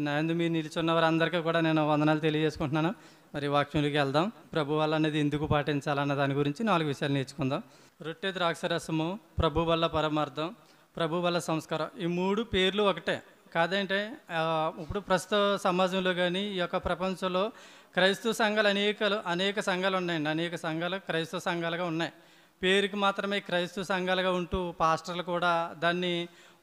నాయందు మీరు నిలిచున్న వారందరికీ కూడా నేను వందనాలు తెలియజేసుకుంటున్నాను. మరి వాక్యంలోకి వెళ్దాం. ప్రభు వల్ల అనేది ఎందుకు పాటించాలన్న దాని గురించి 4 విషయాలు నేర్చుకుందాం. రొట్టె ద్రాక్షరసము, ప్రభు వల్ల పరమార్థం, ప్రభు వల్ల సంస్కారం. ఈ 3 పేర్లు ఒకటే కాదంటే ఇప్పుడు ప్రస్తుత సమాజంలో కానీ ఈ యొక్క ప్రపంచంలో క్రైస్తవ సంఘాలు అనేక సంఘాలు ఉన్నాయండి. అనేక సంఘాలు క్రైస్తవ సంఘాలుగా ఉన్నాయి. పేరుకి మాత్రమే క్రైస్తవ సంఘాలుగా ఉంటూ పాస్టర్లు కూడా దాన్ని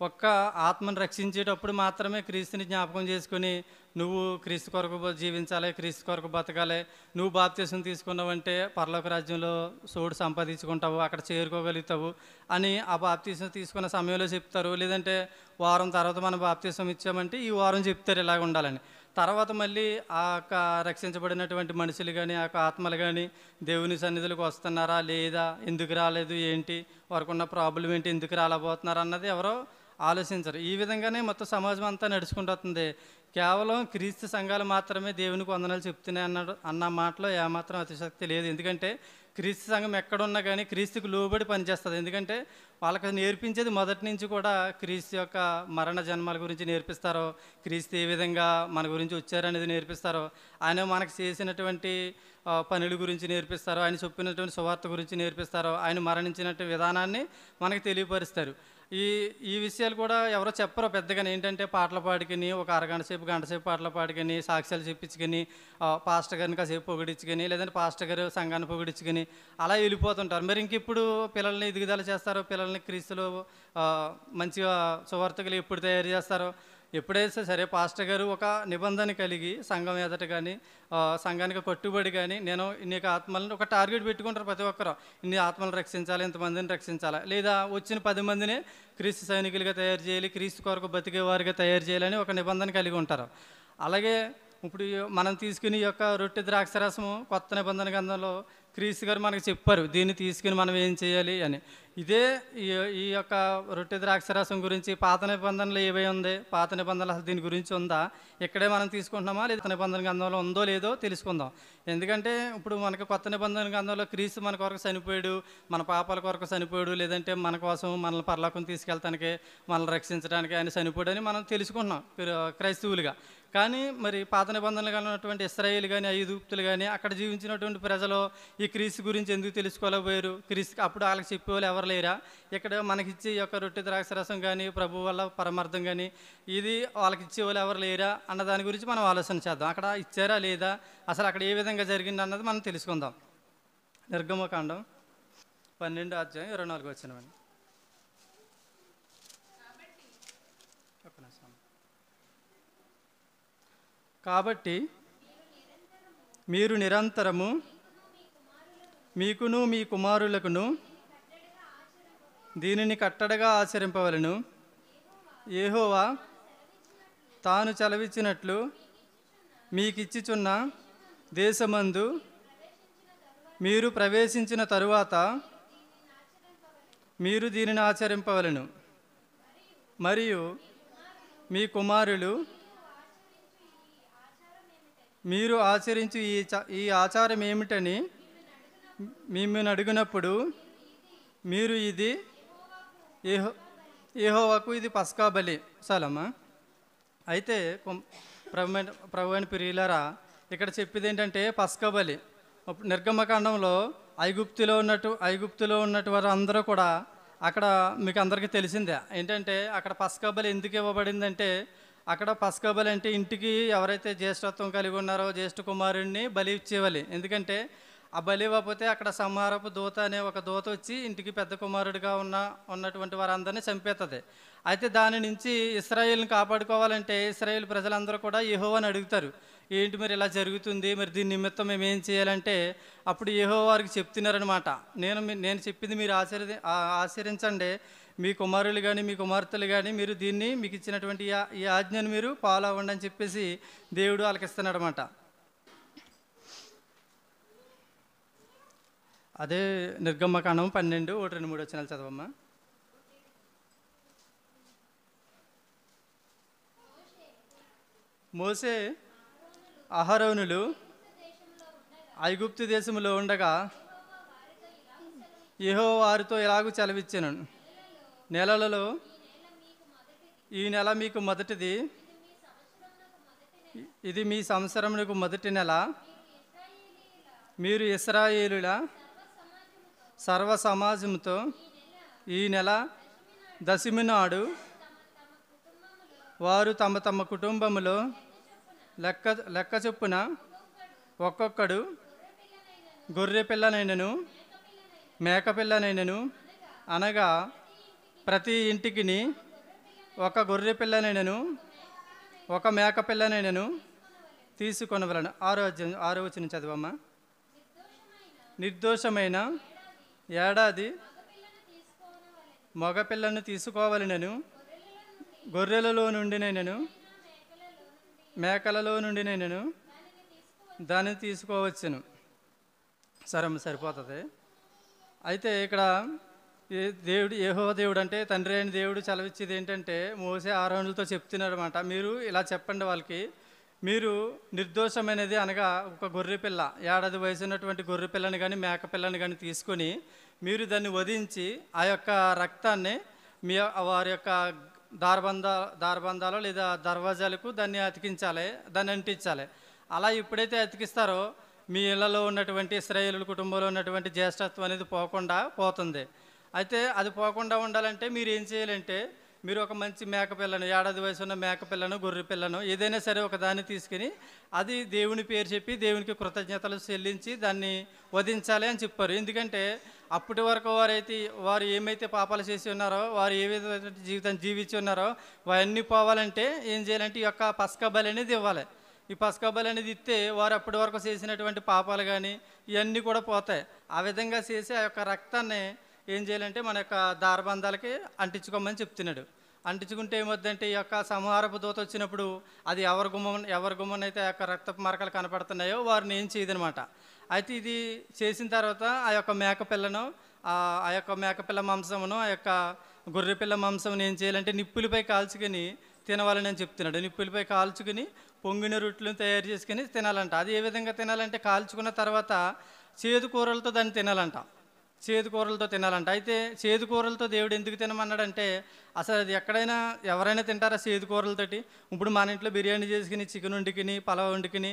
ఒక్క ఆత్మను రక్షించేటప్పుడు మాత్రమే క్రీస్తుని జ్ఞాపకం చేసుకుని నువ్వు క్రీస్తు కొరకు జీవించాలి, క్రీస్తు కొరకు బతకాలి, నువ్వు బాప్తీసం తీసుకున్నావంటే పరలోక రాజ్యంలో సోడు సంపాదించుకుంటావు, అక్కడ చేరుకోగలుగుతావు అని ఆ బాప్తీసం తీసుకున్న సమయంలో చెప్తారు. లేదంటే వారం తర్వాత మనం బాప్తీసం ఇచ్చామంటే ఈ వారం చెప్తారు ఇలాగ ఉండాలని. తర్వాత మళ్ళీ ఆ యొక్క రక్షించబడినటువంటి మనుషులు కానీ ఆ యొక్క ఆత్మలు కానీ దేవుని సన్నిధులకు వస్తున్నారా లేదా, ఎందుకు రాలేదు, ఏంటి వారికి ఉన్న ప్రాబ్లం ఏంటి, ఎందుకు రాలేకపోతున్నారు అన్నది ఎవరో ఆలోచించరు. ఈ విధంగానే మొత్తం సమాజం అంతా నడుచుకుంటూ వస్తుంది. కేవలం క్రీస్తు సంఘాలు మాత్రమే దేవునికి వందనాలు చెప్తున్నాయి అన్న మాటలో ఏమాత్రం అతిశక్తి లేదు. ఎందుకంటే క్రీస్తు సంఘం ఎక్కడున్నా కానీ క్రీస్తుకు లోబడి పనిచేస్తుంది. ఎందుకంటే వాళ్ళకి నేర్పించేది మొదటి నుంచి కూడా క్రీస్తు యొక్క మరణ జన్మల గురించి నేర్పిస్తారో, క్రీస్తు ఏ విధంగా మన గురించి వచ్చారనేది నేర్పిస్తారో, ఆయన మనకు చేసినటువంటి పనుల గురించి నేర్పిస్తారో, ఆయన చెప్పినటువంటి సువార్త గురించి నేర్పిస్తారో, ఆయన మరణించినటువంటి విధానాన్ని మనకు తెలియపరుస్తారు. ఈ విషయాలు కూడా ఎవరో చెప్పరో పెద్దగానే. ఏంటంటే పాటలు పాడుకొని ఒక అరగంట సేపు గంట సేపు పాటలు పాడుకొని సాక్ష్యాలు చెప్పించుకొని పాస్టర్ గారిని కాసేపు పొగిడించుకొని లేదంటే పాస్టర్ గారు సంఘాన్ని పొగిడించుకొని అలా వెళ్ళిపోతుంటారు. మరి ఇంక ఇప్పుడు పిల్లల్ని ఎదుగుదల చేస్తారో, పిల్లల్ని క్రీస్తులో మంచిగా సువార్తకులు ఎప్పుడు తయారు చేస్తారో, ఎప్పుడైతే సరే పాస్టర్ గారు ఒక నిబంధన కలిగి సంఘం ఎదట కానీ సంఘానికి కట్టుబడి కానీ నేను ఇన్ని ఆత్మలను ఒక టార్గెట్ పెట్టుకుంటారు. ప్రతి ఒక్కరు ఇన్ని ఆత్మలను రక్షించాలి, ఇంతమందిని రక్షించాలి, లేదా వచ్చిన 10 మందిని క్రీస్తు సైనికులుగా తయారు చేయాలి, క్రీస్తు కొరకు బతికేవారిగా తయారు చేయాలని ఒక నిబంధన కలిగి ఉంటారు. అలాగే ఇప్పుడు మనం తీసుకుని ఈ యొక్క రొట్టె ద్రాక్షరసము కొత్త నిబంధన గ్రంథంలో క్రీస్తు గారు మనకు చెప్పారు దీన్ని తీసుకుని మనం ఏం చేయాలి అని. ఇదే ఈ యొక్క రొట్టె ద్రాక్షరసం గురించి పాత నిబంధనలు ఏవై ఉంది, పాత నిబంధనలు అసలు దీని గురించి ఉందా, ఇక్కడే మనం తీసుకుంటున్నామా లేదా నిబంధన గ్రంథంలో ఉందో లేదో తెలుసుకుందాం. ఎందుకంటే ఇప్పుడు మనకు కొత్త నిబంధన గ్రంథంలో క్రీస్తు మన కొరకు చనిపోయాడు, మన పాపాల కొరకు చనిపోయాడు, లేదంటే మన కోసం మనల్ని పరలోకం తీసుకెళ్తానికి మనల్ని రక్షించడానికి ఆయన చనిపోయాడని మనం తెలుసుకుంటున్నాం క్రైస్తవులుగా. కానీ మరి పాత నిబంధనలు ఉన్నటువంటి ఇశ్రాయేలు కానీ ఐగుప్తులు కానీ అక్కడ జీవించినటువంటి ప్రజలు ఈ క్రీస్తు గురించి ఎందుకు తెలుసుకోలేకపోయారు? క్రీస్తు అప్పుడు వాళ్ళకి చెప్పేవాళ్ళు ఎవరు లేరా? ఇక్కడ మనకిచ్చే ఈ యొక్క రొట్టె ద్రాక్షరసం కానీ ప్రభు వల్ల పరమార్థం కానీ ఇది వాళ్ళకి ఇచ్చేవాళ్ళు ఎవరు లేరా అన్న దాని గురించి మనం ఆలోచన చేద్దాం. అక్కడ ఇచ్చారా లేదా, అసలు అక్కడ ఏ విధంగా జరిగింది అన్నది మనం తెలుసుకుందాం. నిర్గమకాండం 12:24 కాబట్టి మీరు నిరంతరము మీకును మీ కుమారులకును దీనిని కట్టడగా ఆచరింపవలెను. యెహోవా తాను సెలవిచ్చినట్లు మీకిచ్చుచున్న దేశమందు మీరు ప్రవేశించిన తరువాత మీరు దీనిని ఆచరింపవలెను. మరియు మీ కుమారులు మీరు ఆచరించు ఈ ఆచారం ఏమిటని మిమ్మల్ని అడిగినప్పుడు మీరు ఇది యెహోవాకు ఇది పస్కా బలి. సలమా అయితే ప్రభు అని ప్రియులారా, ఇక్కడ చెప్పేది ఏంటంటే పస్కా బలి. నిర్గమకాండంలో ఐగుప్తులో ఉన్నట్టు వారు అందరూ కూడా అక్కడ మీకు అందరికీ తెలిసిందే ఏంటంటే అక్కడ పస్కా బలి ఎందుకు ఇవ్వబడిందంటే, అక్కడ పస్కా బలి అంటే ఇంటికి ఎవరైతే జ్యేష్ఠత్వం కలిగి ఉన్నారో జ్యేష్ఠ కుమారుడిని బలి ఇచ్చేవాలి. ఎందుకంటే ఆ బలి ఇవ్వకపోతే అక్కడ సంహారపు దూత అనే ఒక దూత వచ్చి ఇంటికి పెద్ద కుమారుడిగా ఉన్నటువంటి వారందరినీ చంపేస్తుంది. అయితే దాని నుంచి ఇశ్రాయేల్ని కాపాడుకోవాలంటే ఇశ్రాయేల్ ప్రజలందరూ కూడా యెహోవాని అడుగుతారు, ఏంటి మరి ఇలా జరుగుతుంది, మరి దీని నిమిత్తం మేము ఏం చేయాలంటే అప్పుడు యెహోవా వారికి చెప్తున్నారనమాట, నేను చెప్పింది మీరు ఆచరించండి, మీ కుమారులు కానీ మీ కుమార్తెలు కానీ మీరు దీన్ని మీకు ఇచ్చినటువంటి ఈ ఆజ్ఞను మీరు ఫాలో అవ్వండి అని చెప్పేసి దేవుడు వాళ్ళకి ఇస్తున్నాడు అనమాట. అదే నిర్గమకాండం 12:1-3 చదవమ్మా. మోసే అహరోనులు ఐగుప్తు దేశంలో ఉండగా యెహోవా వారితో ఇలాగూ సెలవిచ్చాను, నెలలలో ఈ నెల మీకు మొదటిది, ఇది మీ సంవత్సరమునకు మొదటి నెల. మీరు ఇశ్రాయేలుల సర్వ సమాజంతో ఈ నెల దశమి నాడు వారు తమ తమ కుటుంబములో లెక్క చొప్పున ఒక్కొక్కడు గొర్రె పిల్లనైనను మేక పిల్లనైనను, అనగా ప్రతి ఇంటికిని ఒక గొర్రె పిల్లనైనను ఒక మేక పిల్లనైనను తీసుకొనవలను. ఆరో వచనం చదవమ్మా. నిర్దోషమైన ఏడాది మగపిల్లను తీసుకోవాలనను, గొర్రెలలో నుండినైనను మేకలలో నుండినైనను దాన్ని తీసుకోవచ్చును. సరిపోతుంది. అయితే ఇక్కడ దేవుడు యెహోవా దేవుడు అంటే తండ్రి అయిన దేవుడు చలవిచ్చేది ఏంటంటే మోసే ఆరోనులతో చెప్తున్నాడు అనమాట. మీరు ఇలా చెప్పండి వాళ్ళకి, మీరు నిర్దోషమైనది అనగా ఒక గొర్రె పిల్ల, ఏడాది వయసు ఉన్నటువంటి గొర్రె పిల్లని కానీ మేక పిల్లని కానీ తీసుకొని మీరు దాన్ని వధించి ఆ యొక్క రక్తాన్ని వారి యొక్క దారబంధాలు లేదా దర్వాజాలకు దాన్ని అతికించాలి, దాన్ని అంటించాలి. అలా ఎప్పుడైతే అతికిస్తారో మీ ఇళ్లలో ఉన్నటువంటి ఇశ్రాయేలు కుటుంబంలో ఉన్నటువంటి జ్యేష్ఠత్వం అనేది పోతుంది. అయితే అది పోకుండా ఉండాలంటే మీరు ఏం చేయాలంటే, మీరు ఒక మంచి మేకపిల్లను, ఏడాది వయసు ఉన్న మేకపిల్లను, గొర్రె పిల్లను ఏదైనా సరే ఒక దాన్ని తీసుకుని అది దేవుని పేరు చెప్పి దేవునికి కృతజ్ఞతలు చెల్లించి దాన్ని వధించాలి అని చెప్పారు. ఎందుకంటే అప్పటి వరకు వారు ఏమైతే పాపాలు చేసి ఉన్నారో, వారు ఏ విధమైన జీవితాన్ని జీవించి ఉన్నారో అవన్నీ పోవాలంటే ఏం చేయాలంటే ఈ యొక్క పస్కా బలి అనేది ఇవ్వాలి. ఈ పస్కా బలి అనేది ఇస్తే వారు అప్పటి వరకు చేసినటువంటి పాపాలు కానీ ఇవన్నీ కూడా పోతాయి. ఆ విధంగా చేసి ఆ యొక్క రక్తాన్ని ఏం చేయాలంటే మన యొక్క దారబంధాలకి అంటించుకోమని చెప్తున్నాడు. అంటించుకుంటే ఏమొద్దంటే ఈ యొక్క సంహారపు దూత వచ్చినప్పుడు అది ఎవరి గుమ్మం అయితే ఆ యొక్క రక్తపు మరకలు కనపడుతున్నాయో వారిని ఏం చేయదనమాట. అయితే ఇది చేసిన తర్వాత ఆ యొక్క మేకపిల్లను, ఆ యొక్క మేకపిల్ల మాంసమును, ఆ యొక్క గొర్రెపిల్ల మాంసమును ఏం చేయాలంటే నిప్పులపై కాల్చుకొని తినవాలని నేను చెప్తున్నాడు. నిప్పులపై కాల్చుకుని పొంగిన రొట్టెలను తయారు చేసుకుని తినాలంట. అది ఏ విధంగా తినాలంటే కాల్చుకున్న తర్వాత చేదు కూరలతో దాన్ని తినాలంట. చేదు కూరలతో తినాలంట. అయితే చేదు కూరలతో దేవుడు ఎందుకు తినమన్నాడంటే, అసలు అది ఎక్కడైనా ఎవరైనా తింటారా చేదు కూరలతోటి? ఇప్పుడు మన ఇంట్లో బిర్యానీ చేసుకుని, చికెన్ వండుకుని, పలావ్ వండుకుని,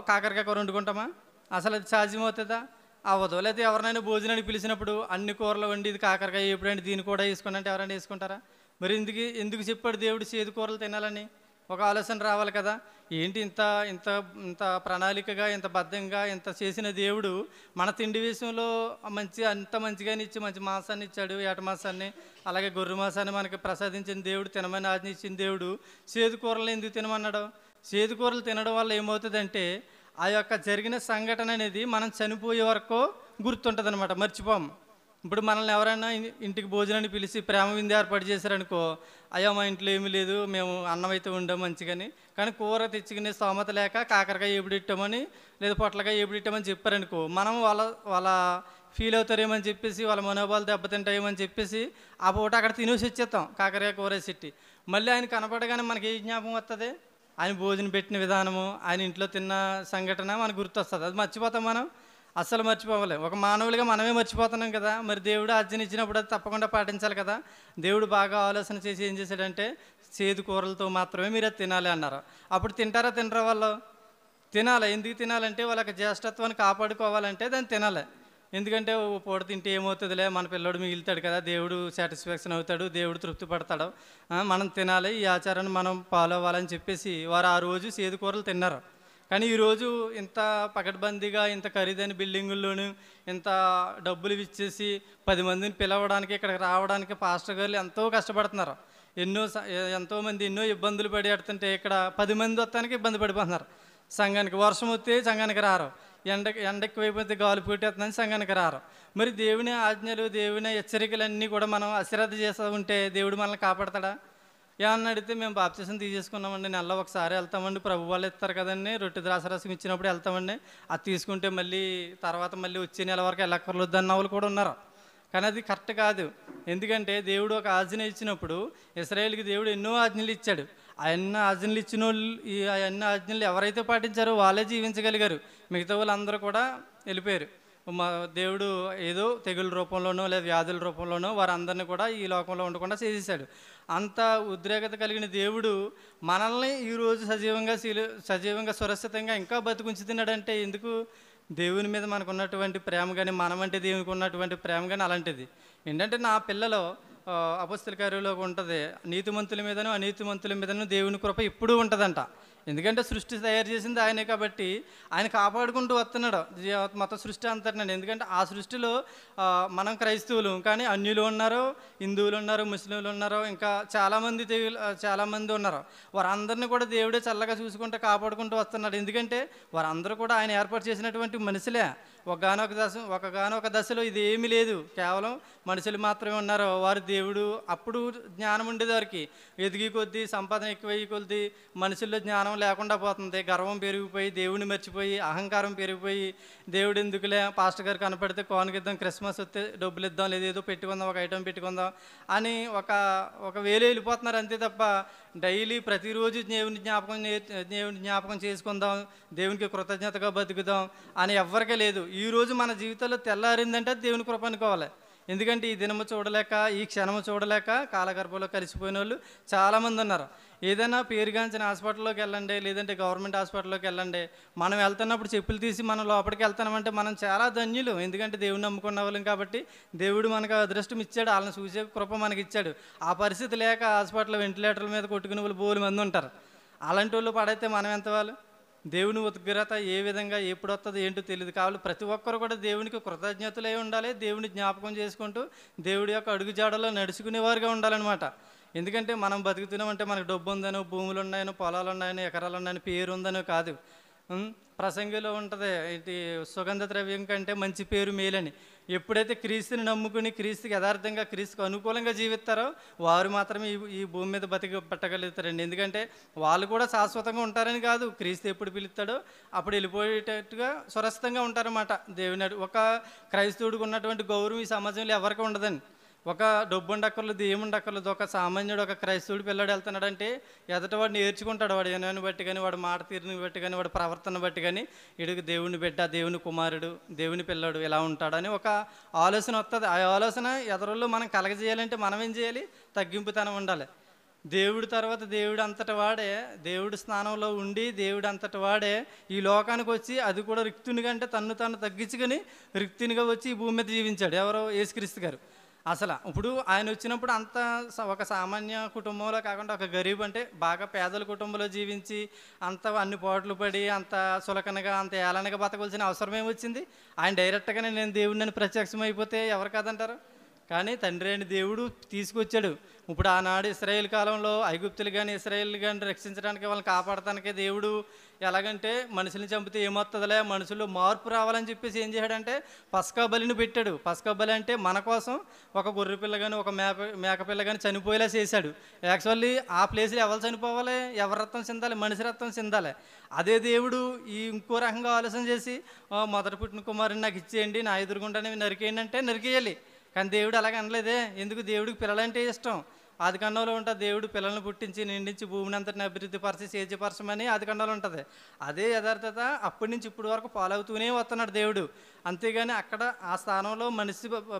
కాకరకాయ కూర వండుకుంటామా? అసలు అది సాధ్యమవుతుందా? అవ్వదు. లేకపోతే ఎవరినైనా భోజనానికి పిలిచినప్పుడు అన్ని కూరలు వండి ఇది కాకరకాయ ఎప్పుడైనా దీన్ని కూడా వేసుకోండి అంటే ఎవరైనా వేసుకుంటారా? మరి ఎందుకు చెప్పాడు దేవుడు చేదు కూరలు తినాలని? ఒక ఆలోచన రావాలి కదా. ఏంటి ఇంత ఇంత ఇంత ప్రణాళికగా, ఇంత బద్ధంగా ఇంత చేసిన దేవుడు మన తిండి విషయంలో అంత మంచిగానే ఇచ్చి మంచి మాంసాన్ని ఇచ్చాడు, ఏట మాంసాన్ని, అలాగే గొర్రె మాంసాన్ని మనకి ప్రసాదించిన దేవుడు, తినమని ఆజ్ఞ ఇచ్చిన దేవుడు చేదు కూరలు ఎందుకు తినమన్నాడు? చేదు కూరలు తినడం వల్ల ఏమవుతుందంటే ఆ యొక్క జరిగిన సంఘటన అనేది మనం చనిపోయే వరకు గుర్తుంటుంది అనమాట, మర్చిపోము. ఇప్పుడు మనల్ని ఎవరైనా ఇంటికి భోజనాన్ని పిలిచి ప్రేమ విందు ఏర్పాటు చేశారనుకో, అయ్యో మా ఇంట్లో ఏమీ లేదు, మేము అన్నం అయితే ఉండాం మంచిగాని, కానీ కూర తెచ్చుకునే స్తోమత లేక కాకరకాయ ఎప్పుడిట్టామని లేదా పొట్లకాయ ఎప్పుడిట్టామని చెప్పారనుకో, మనం వాళ్ళ ఫీల్ అవుతారేమని చెప్పేసి, వాళ్ళ మనోభావాలు దెబ్బతింటాయేమని చెప్పేసి ఆ పూట అక్కడ తినేసి వచ్చేస్తాం కాకరకాయ కూర వేసి. మళ్ళీ ఆయన కనపడగానే మనకి ఏ జ్ఞాపకం వస్తుంది? ఆయన భోజనం పెట్టిన విధానము, ఆయన ఇంట్లో తిన్న సంఘటన మనకు గుర్తొస్తుంది. అది మర్చిపోతాం మనం? అస్సలు మర్చిపోవాలి. ఒక మానవులుగా మనమే మర్చిపోతున్నాం కదా. మరి దేవుడు ఆజ్ఞ ఇచ్చినప్పుడు అది తప్పకుండా పాటించాలి కదా. దేవుడు బాగా ఆలోచన చేసి ఏం చేశాడంటే చేదు కూరలతో మాత్రమే మీరు అది తినాలి అన్నారు. అప్పుడు తింటారా తినరా? వాళ్ళు తినాలి. ఎందుకు తినాలంటే వాళ్ళకి జ్యేష్ఠత్వాన్ని కాపాడుకోవాలంటే దాన్ని తినాలి. ఎందుకంటే పూట తింటే ఏమవుతుందిలే, మన పిల్లోడు మిగులుతాడు కదా, దేవుడు సాటిస్ఫాక్షన్ అవుతాడు, దేవుడు తృప్తి పడతాడు, మనం తినాలి, ఈ ఆచారాన్ని మనం ఫాలో అవ్వాలని చెప్పేసి వారు ఆ రోజు చేదు కూరలు తిన్నారు. కానీ ఈరోజు ఇంత పకడ్బందీగా, ఇంత ఖరీదైన బిల్డింగుల్లోనూ ఇంత డబ్బులు ఇచ్చేసి 10 మందిని పిలవడానికి, ఇక్కడికి రావడానికి పాస్టర్ గారు ఎంతో కష్టపడుతున్నారు. ఎంతోమంది ఎన్నో ఇబ్బందులు పడి ఆడుతుంటే ఇక్కడ 10 మంది వస్తానికి ఇబ్బంది పడిపోతున్నారు. సంఘానికి వర్షం వస్తే సంఘానికి రారు, ఎండ ఎక్కువైపోతే గాలి పెట్టేస్తుందని సంఘానికి రారు. మరి దేవుని ఆజ్ఞలు, దేవుని హెచ్చరికలన్నీ కూడా మనం అశ్రద్ధ చేస్తూ ఉంటే దేవుడు మనల్ని కాపాడతాడా? ఏమన్నా అడిగితే మేము బాప్తిసం తీసేసుకున్నామండి, నెలలో ఒకసారి వెళ్తామండి, ప్రభు వాళ్ళు ఇస్తారు కదండి, రొట్టె ద్రాక్షరసం ఇచ్చినప్పుడు వెళ్తామండి, అది తీసుకుంటే మళ్ళీ వచ్చే నెల వరకు వెళ్ళక్కర్లేదు అన్న వాళ్ళు కూడా ఉన్నారు. కానీ అది కరెక్ట్ కాదు. ఎందుకంటే దేవుడు ఒక ఆజ్ఞ ఇచ్చినప్పుడు ఇశ్రాయేలుకి దేవుడు ఎన్నో ఆజ్ఞలు ఇచ్చాడు. అన్ని ఆజ్ఞలు ఇచ్చిన వాళ్ళు, అన్ని ఆజ్ఞలు ఎవరైతే పాటించారో వాళ్ళే జీవించగలిగారు, మిగతా వాళ్ళందరూ కూడా వెళ్ళిపోయారు. మా దేవుడు ఏదో తెగుల రూపంలోనో లేదా వ్యాధుల రూపంలోనో వారందరినీ కూడా ఈ లోకంలో ఉండకుండా చేసేసాడు. అంత ఉద్రేకత కలిగిన దేవుడు మనల్ని ఈరోజు సజీవంగా సురక్షితంగా ఇంకా బతుకుంచుతున్నాడంటే ఎందుకు? దేవుని మీద మనకు ఉన్నటువంటి ప్రేమ కానీ, మనమంటే దేవునికి ఉన్నటువంటి ప్రేమ కానీ అలాంటిది. ఏంటంటే నా పిల్లలో అపొస్తలుల కార్యాల్లో ఉంటుంది, నీతిమంతుల మీదను అనీతిమంతుల మీదను దేవుని కృప ఎప్పుడూ ఉంటుందంట. ఎందుకంటే సృష్టి తయారు చేసింది ఆయనే కాబట్టి ఆయన కాపాడుకుంటూ వస్తున్నాడు మొత్తం సృష్టి అంతటినండి. ఎందుకంటే ఆ సృష్టిలో మనం క్రైస్తవులు, కానీ అన్యులు ఉన్నారు, హిందువులు ఉన్నారు, ముస్లింలు ఉన్నారు, ఇంకా చాలామంది ఉన్నారు. వారందరినీ కూడా దేవుడే చల్లగా చూసుకుంటూ కాపాడుకుంటూ వస్తున్నాడు. ఎందుకంటే వారందరూ కూడా ఆయన ఏర్పాటు చేసినటువంటి మనుషులే. ఒకగానొక దశలో ఇది ఏమీ లేదు, కేవలం మనుషులు మాత్రమే ఉన్నారు. వారు దేవుడు అప్పుడు జ్ఞానం ఉండేది వారికి. ఎదిగి కొద్దీ, సంపాదన ఎక్కువయ్యి కొద్దీ మనుషుల్లో జ్ఞానం లేకుండా పోతుంది. గర్వం పెరిగిపోయి, దేవుడిని మర్చిపోయి, అహంకారం పెరిగిపోయి, దేవుడు ఎందుకులే, పాస్టర్ గారు కనపడితే కోనకిద్దాం, క్రిస్మస్ వస్తే డబ్బులు ఇద్దాం, లేదేదో పెట్టుకుందాం, ఒక ఐటెం పెట్టుకుందాం అని ఒక వేలు వెళ్ళిపోతున్నారు అంతే తప్ప డైలీ ప్రతిరోజు దేవుని జ్ఞాపకం చేసుకుందాం, దేవునికి కృతజ్ఞతగా బతుకుదాం అని ఎవ్వరికీ లేదు. ఈరోజు మన జీవితంలో తెల్లారిందంటే దేవుని కృప అనుకోవాలి. ఎందుకంటే ఈ దినము చూడలేక, ఈ క్షణము చూడలేక కాలగర్భంలో కలిసిపోయిన వాళ్ళు చాలామంది ఉన్నారు. ఏదైనా పేరుగాంచిన హాస్పిటల్లోకి వెళ్ళండి, లేదంటే గవర్నమెంట్ హాస్పిటల్లోకి వెళ్ళండి, మనం వెళ్తున్నప్పుడు చెప్పులు తీసి మనం లోపలికి వెళ్తున్నామంటే మనం చాలా ధన్యులు. ఎందుకంటే దేవుని నమ్ముకున్న వాళ్ళం కాబట్టి దేవుడు మనకు అదృష్టం ఇచ్చాడు, వాళ్ళని చూసే కృప మనకి ఇచ్చాడు. ఆ పరిస్థితి లేక హాస్పిటల్లో వెంటిలేటర్ల మీద కొట్టుకునే వాళ్ళు బోలు మంది ఉంటారు. అలాంటి వాళ్ళు పడైతే మనం ఎంత వాళ్ళు? దేవుని ఉగ్రత ఏ విధంగా ఎప్పుడు వస్తుందో ఏంటో తెలియదు. కాబట్టి ప్రతి ఒక్కరు కూడా దేవునికి కృతజ్ఞతలై ఉండాలి. దేవుని జ్ఞాపకం చేసుకుంటూ దేవుడి యొక్క అడుగుజాడలో నడుచుకునేవారుగా ఉండాలన్నమాట. ఎందుకంటే మనం బతుకుతున్నామంటే మనకు డబ్బు ఉందనో, భూములు ఉన్నాయనో, పొలాలు ఉన్నాయనో, ఎకరాలు ఉన్నాయనో, పేరు ఉందనో కాదు. ప్రసంగిలో ఉంటుంది, ఇది సుగంధ ద్రవ్యం కంటే మంచి పేరు మేలని. ఎప్పుడైతే క్రీస్తుని నమ్ముకుని క్రీస్తుకి యథార్థంగా క్రీస్తుకు అనుకూలంగా జీవిస్తారో వారు మాత్రమే ఈ భూమి మీద పట్టగలుగుతారండి. ఎందుకంటే వాళ్ళు కూడా శాశ్వతంగా ఉంటారని కాదు, క్రీస్తు ఎప్పుడు పిలుస్తాడో అప్పుడు వెళ్ళిపోయేటట్టుగా సురక్షితంగా ఉంటారన్నమాట. దేవుని ఒక క్రైస్తవుడికి ఉన్నటువంటి గౌరవం ఈ సమాజంలో ఎవరికి ఉండదండి. ఒక డబ్బు ఉండక్కర్లేదు, ఏముండక్కర్లేదు, ఒక సామాన్యుడు, ఒక క్రైస్తవుడు పిల్లాడు వెళ్తున్నాడంటే ఎదటవాడు నేర్చుకుంటాడు. వాడు వినయాన్ని బట్టి కానీ, వాడు మాట తీరుని బట్టి కానీ, వాడు ప్రవర్తన బట్టి కానీ, వీడికి దేవుని బిడ్డ, దేవుని కుమారుడు, దేవుని పిల్లాడు ఇలా ఉంటాడని ఒక ఆలోచన వస్తుంది. ఆ ఆలోచన ఎదరుల్లో మనం కలగజేయాలంటే మనం ఏం చేయాలి? తగ్గింపుతనం ఉండాలి. దేవుడి తర్వాత దేవుడు అంతటి వాడే, దేవుడి స్థానంలో ఉండి దేవుడు అంతటి వాడే ఈ లోకానికి వచ్చి, అది కూడా రిక్తునిగా అంటే తను తగ్గించుకొని రిక్తునిగా వచ్చి ఈ భూమి మీద జీవించాడు. ఎవరో యేసుక్రీస్తు గారు. అసలు ఇప్పుడు ఆయన వచ్చినప్పుడు అంత ఒక సామాన్య కుటుంబంలో కాకుండా ఒక గరీబ్ అంటే బాగా పేదల కుటుంబంలో జీవించి అంత అన్ని పాటలు పడి అంత సులకనగా అంత ఏలనగా బతకవలసిన అవసరం ఏమొచ్చింది? ఆయన డైరెక్ట్గానే నేను దేవుడిని ప్రత్యక్షం అయిపోతే ఎవరు కాదంటారు? కానీ తండ్రి అయిన దేవుడు తీసుకొచ్చాడు. ఇప్పుడు ఆనాడు ఇశ్రాయేల్ కాలంలో ఐగుప్తులు కానీ ఇశ్రాయేల్ కానీ రక్షించడానికి, వాళ్ళని కాపాడటానికి దేవుడు ఎలాగంటే మనుషుల్ని చంపితే ఏమొస్తుందిలే, మనుషుల్లో మార్పు రావాలని చెప్పేసి ఏం చేశాడంటే పస్కా బలిని పెట్టాడు. పస్కా బలి అంటే మన కోసం ఒక గొర్రె పిల్ల కానీ, ఒక మేకపిల్ల కానీ చనిపోయేలా చేశాడు. యాక్చువల్లీ ఆ ప్లేస్లో ఎవరు చనిపోవాలి? ఎవరి రక్తం చిందాలి? మనిషి రక్తం చిందాలి. అదే దేవుడు ఇంకో రకంగా ఆలోచన చేసి మొదటి పుట్టిన కుమారుని నాకు ఇచ్చేయండి, నా ఎదురుగుండానే నరికేయండి అంటే నరికేయాలి. కానీ దేవుడు అలాగ అనలేదే. ఎందుకు? దేవుడికి పిల్లలంటే ఇష్టం. ఆదికాండంలో ఉంటుంది, దేవుడు పిల్లల్ని పుట్టించి నిండించి భూమిని అంతటిని అభివృద్ధిపరిచి సేద్యపరచమని ఆదికాండంలో ఉంటుంది. అదే యథార్థత అప్పటి నుంచి ఇప్పుడు వరకు ఫాలో అవుతూనే వస్తున్నాడు దేవుడు. అంతేగాని అక్కడ ఆ స్థానంలో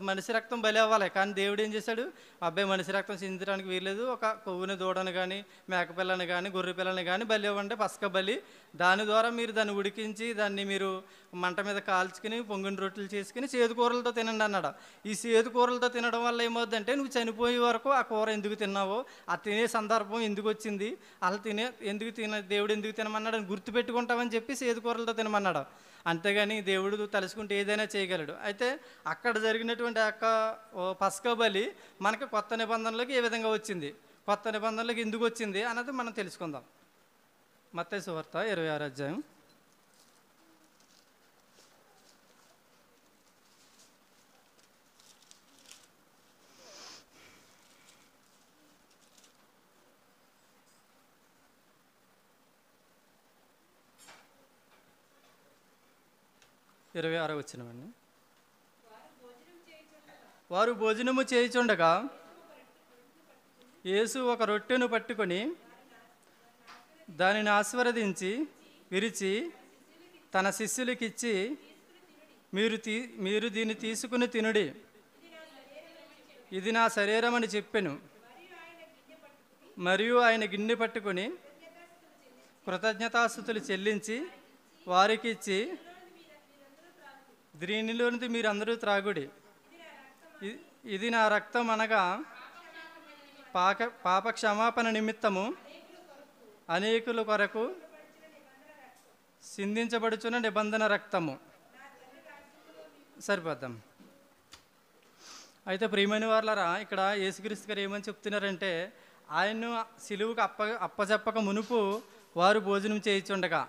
మనిషి రక్తం బలి అవ్వాలి. కానీ దేవుడు ఏం చేశాడు? అబ్బాయి మనిషి రక్తం చిందించడానికి వీల్లేదు, ఒక కొవ్వుని దూడను కానీ, మేకపిల్లని కానీ, గొర్రె పిల్లని కానీ బలి ఇవ్వండి, పసక బలి. దాని ద్వారా మీరు దాన్ని ఉడికించి దాన్ని మీరు మంట మీద కాల్చుకుని పొంగిన రొట్టెలు చేసుకుని చేదుకూరలతో తినండి అన్నాడు. ఈ చేదుకూరలతో తినడం వల్ల ఏమవుద్దంటే నువ్వు చనిపోయే వరకు ఆ కూర ఎందుకు తిన్నావో, ఆ తినే సందర్భం ఎందుకు వచ్చింది, అలా దేవుడు ఎందుకు తినమన్నాడు అని గుర్తుపెట్టుకుంటామని చెప్పి చేదుకూరలతో తినమన్నాడు. అంతేగాని దేవుడు తలుచుకుంటే ఏదైనా చేయగలడు. అయితే అక్కడ జరిగినటువంటి యొక్క పస్కా బలి మనకి కొత్త నిబంధనలోకి ఏ విధంగా వచ్చింది, కొత్త నిబంధనలోకి ఎందుకు వచ్చింది అన్నది మనం తెలుసుకుందాం. మత్తయి సువార్త 26వ అధ్యాయం 26వ వచనమండి. వారు భోజనము చేయుచుండగా యేసు ఒక రొట్టెను పట్టుకొని దానిని ఆశీర్వదించి విరిచి తన శిష్యులకిచ్చి, మీరు దీన్ని తీసుకుని తినుడి, ఇది నా శరీరం అని చెప్పెను. మరియు ఆయన గిన్నె పట్టుకొని కృతజ్ఞతాస్తుతులు చెల్లించి వారికి ఇచ్చి, దీనిలోనిది మీరందరూ త్రాగుడి, ఇది నా రక్తం, అనగా పాప క్షమాపణ నిమిత్తము అనేకుల కొరకు సిందించబడుచున్న నిబంధన రక్తము. సరిపోద్దాం. అయితే ప్రియమైన వారలారా, ఇక్కడ యేసుక్రీస్తు గారు ఏమని చెప్తున్నారంటే, ఆయన్ను సిలువుకు అప్పచెప్పక మునుపు వారు భోజనం చేయించుండగా,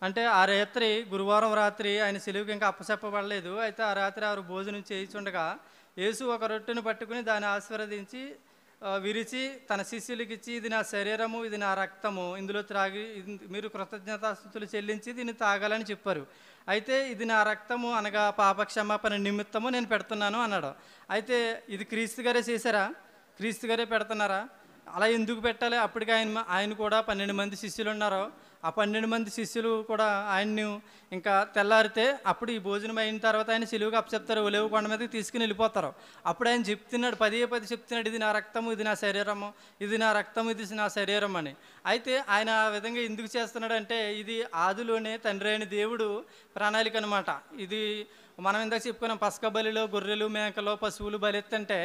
అంటే ఆ రాత్రి గురువారం రాత్రి ఆయన సిలువుకి ఇంకా అప్పచెప్పబడలేదు. అయితే ఆ రాత్రి వారు భోజనం చేయించుండగా యేసు ఒక రొట్టెను పట్టుకుని దాన్ని ఆశీర్వదించి విరిచి తన శిష్యులకి ఇచ్చి, ఇది నా శరీరము, ఇది నా రక్తము, ఇందులో త్రాగి మీరు కృతజ్ఞతాస్తుతులు చెల్లించి దీన్ని తాగాలని చెప్పారు. అయితే ఇది నా రక్తము అనగా పాప క్షమాపణ నిమిత్తము నేను పెడుతున్నాను అన్నాడు. అయితే ఇది క్రీస్తు గారే చేశారా? క్రీస్తు గారే పెడుతున్నారా? అలా ఎందుకు పెట్టాలి? అప్పటికి ఆయన కూడా 12 మంది శిష్యులు ఉన్నారు. ఆ 12 మంది శిష్యులు కూడా ఆయన్ని ఇంకా తెల్లారితే అప్పుడు ఈ భోజనం అయిన తర్వాత ఆయన సిలువుగా అప్పచెప్తారు, ఒలివ కొండ మీదకి తీసుకుని వెళ్ళిపోతారు. అప్పుడు ఆయన చెప్తున్నాడు, 10 చెప్తున్నాడు, ఇది నా రక్తము, ఇది నా శరీరము, ఇది నా రక్తము, ఇది నా శరీరం అని. అయితే ఆయన ఆ విధంగా ఎందుకు చేస్తున్నాడు అంటే, ఇది ఆదిలోనే తండ్రి అయిన దేవుడు ప్రణాళిక అనమాట. ఇది మనం ఇందాక చెప్పుకున్నాం, పసక బలిలో గొర్రెలు, మేకలు, పశువులు బలెత్తంటే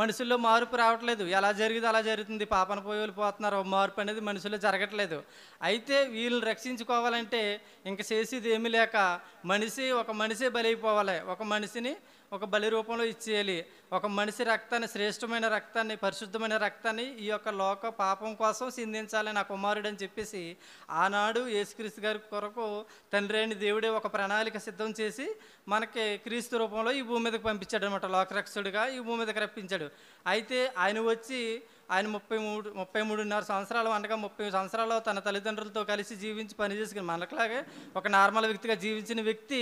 మనుషుల్లో మార్పు రావట్లేదు. ఎలా జరిగింది అలా జరుగుతుంది. పాపన పోయి వెళ్ళిపోతున్నారు. మార్పు అనేది మనుషుల్లో జరగట్లేదు. అయితే వీళ్ళని రక్షించుకోవాలంటే ఇంక చేసేది ఏమీ లేక ఒక మనిషే బలైపోవాలి. ఒక మనిషిని ఒక బలి రూపంలో ఇచ్చేయాలి. ఒక మనిషి రక్తాన్ని, శ్రేష్టమైన రక్తాన్ని, పరిశుద్ధమైన రక్తాన్ని ఈ యొక్క లోక పాపం కోసం సిందించాలి నా కుమారుడు అని చెప్పేసి ఆనాడు యేసుక్రీస్తు గారి కొరకు తండ్రి అయిన దేవుడే ఒక ప్రణాళిక సిద్ధం చేసి మనకి క్రీస్తు రూపంలో ఈ భూమి మీదకి పంపించాడు అనమాట. లోకరక్షకుడిగా ఈ భూమి మీదకి రప్పించాడు. అయితే ఆయన వచ్చి ఆయన 33.5 సంవత్సరాలు, అనగా 30 సంవత్సరాలు తన తల్లిదండ్రులతో కలిసి జీవించి పనిచేసుకుని మనట్లాగే ఒక నార్మల్ వ్యక్తిగా జీవించిన వ్యక్తి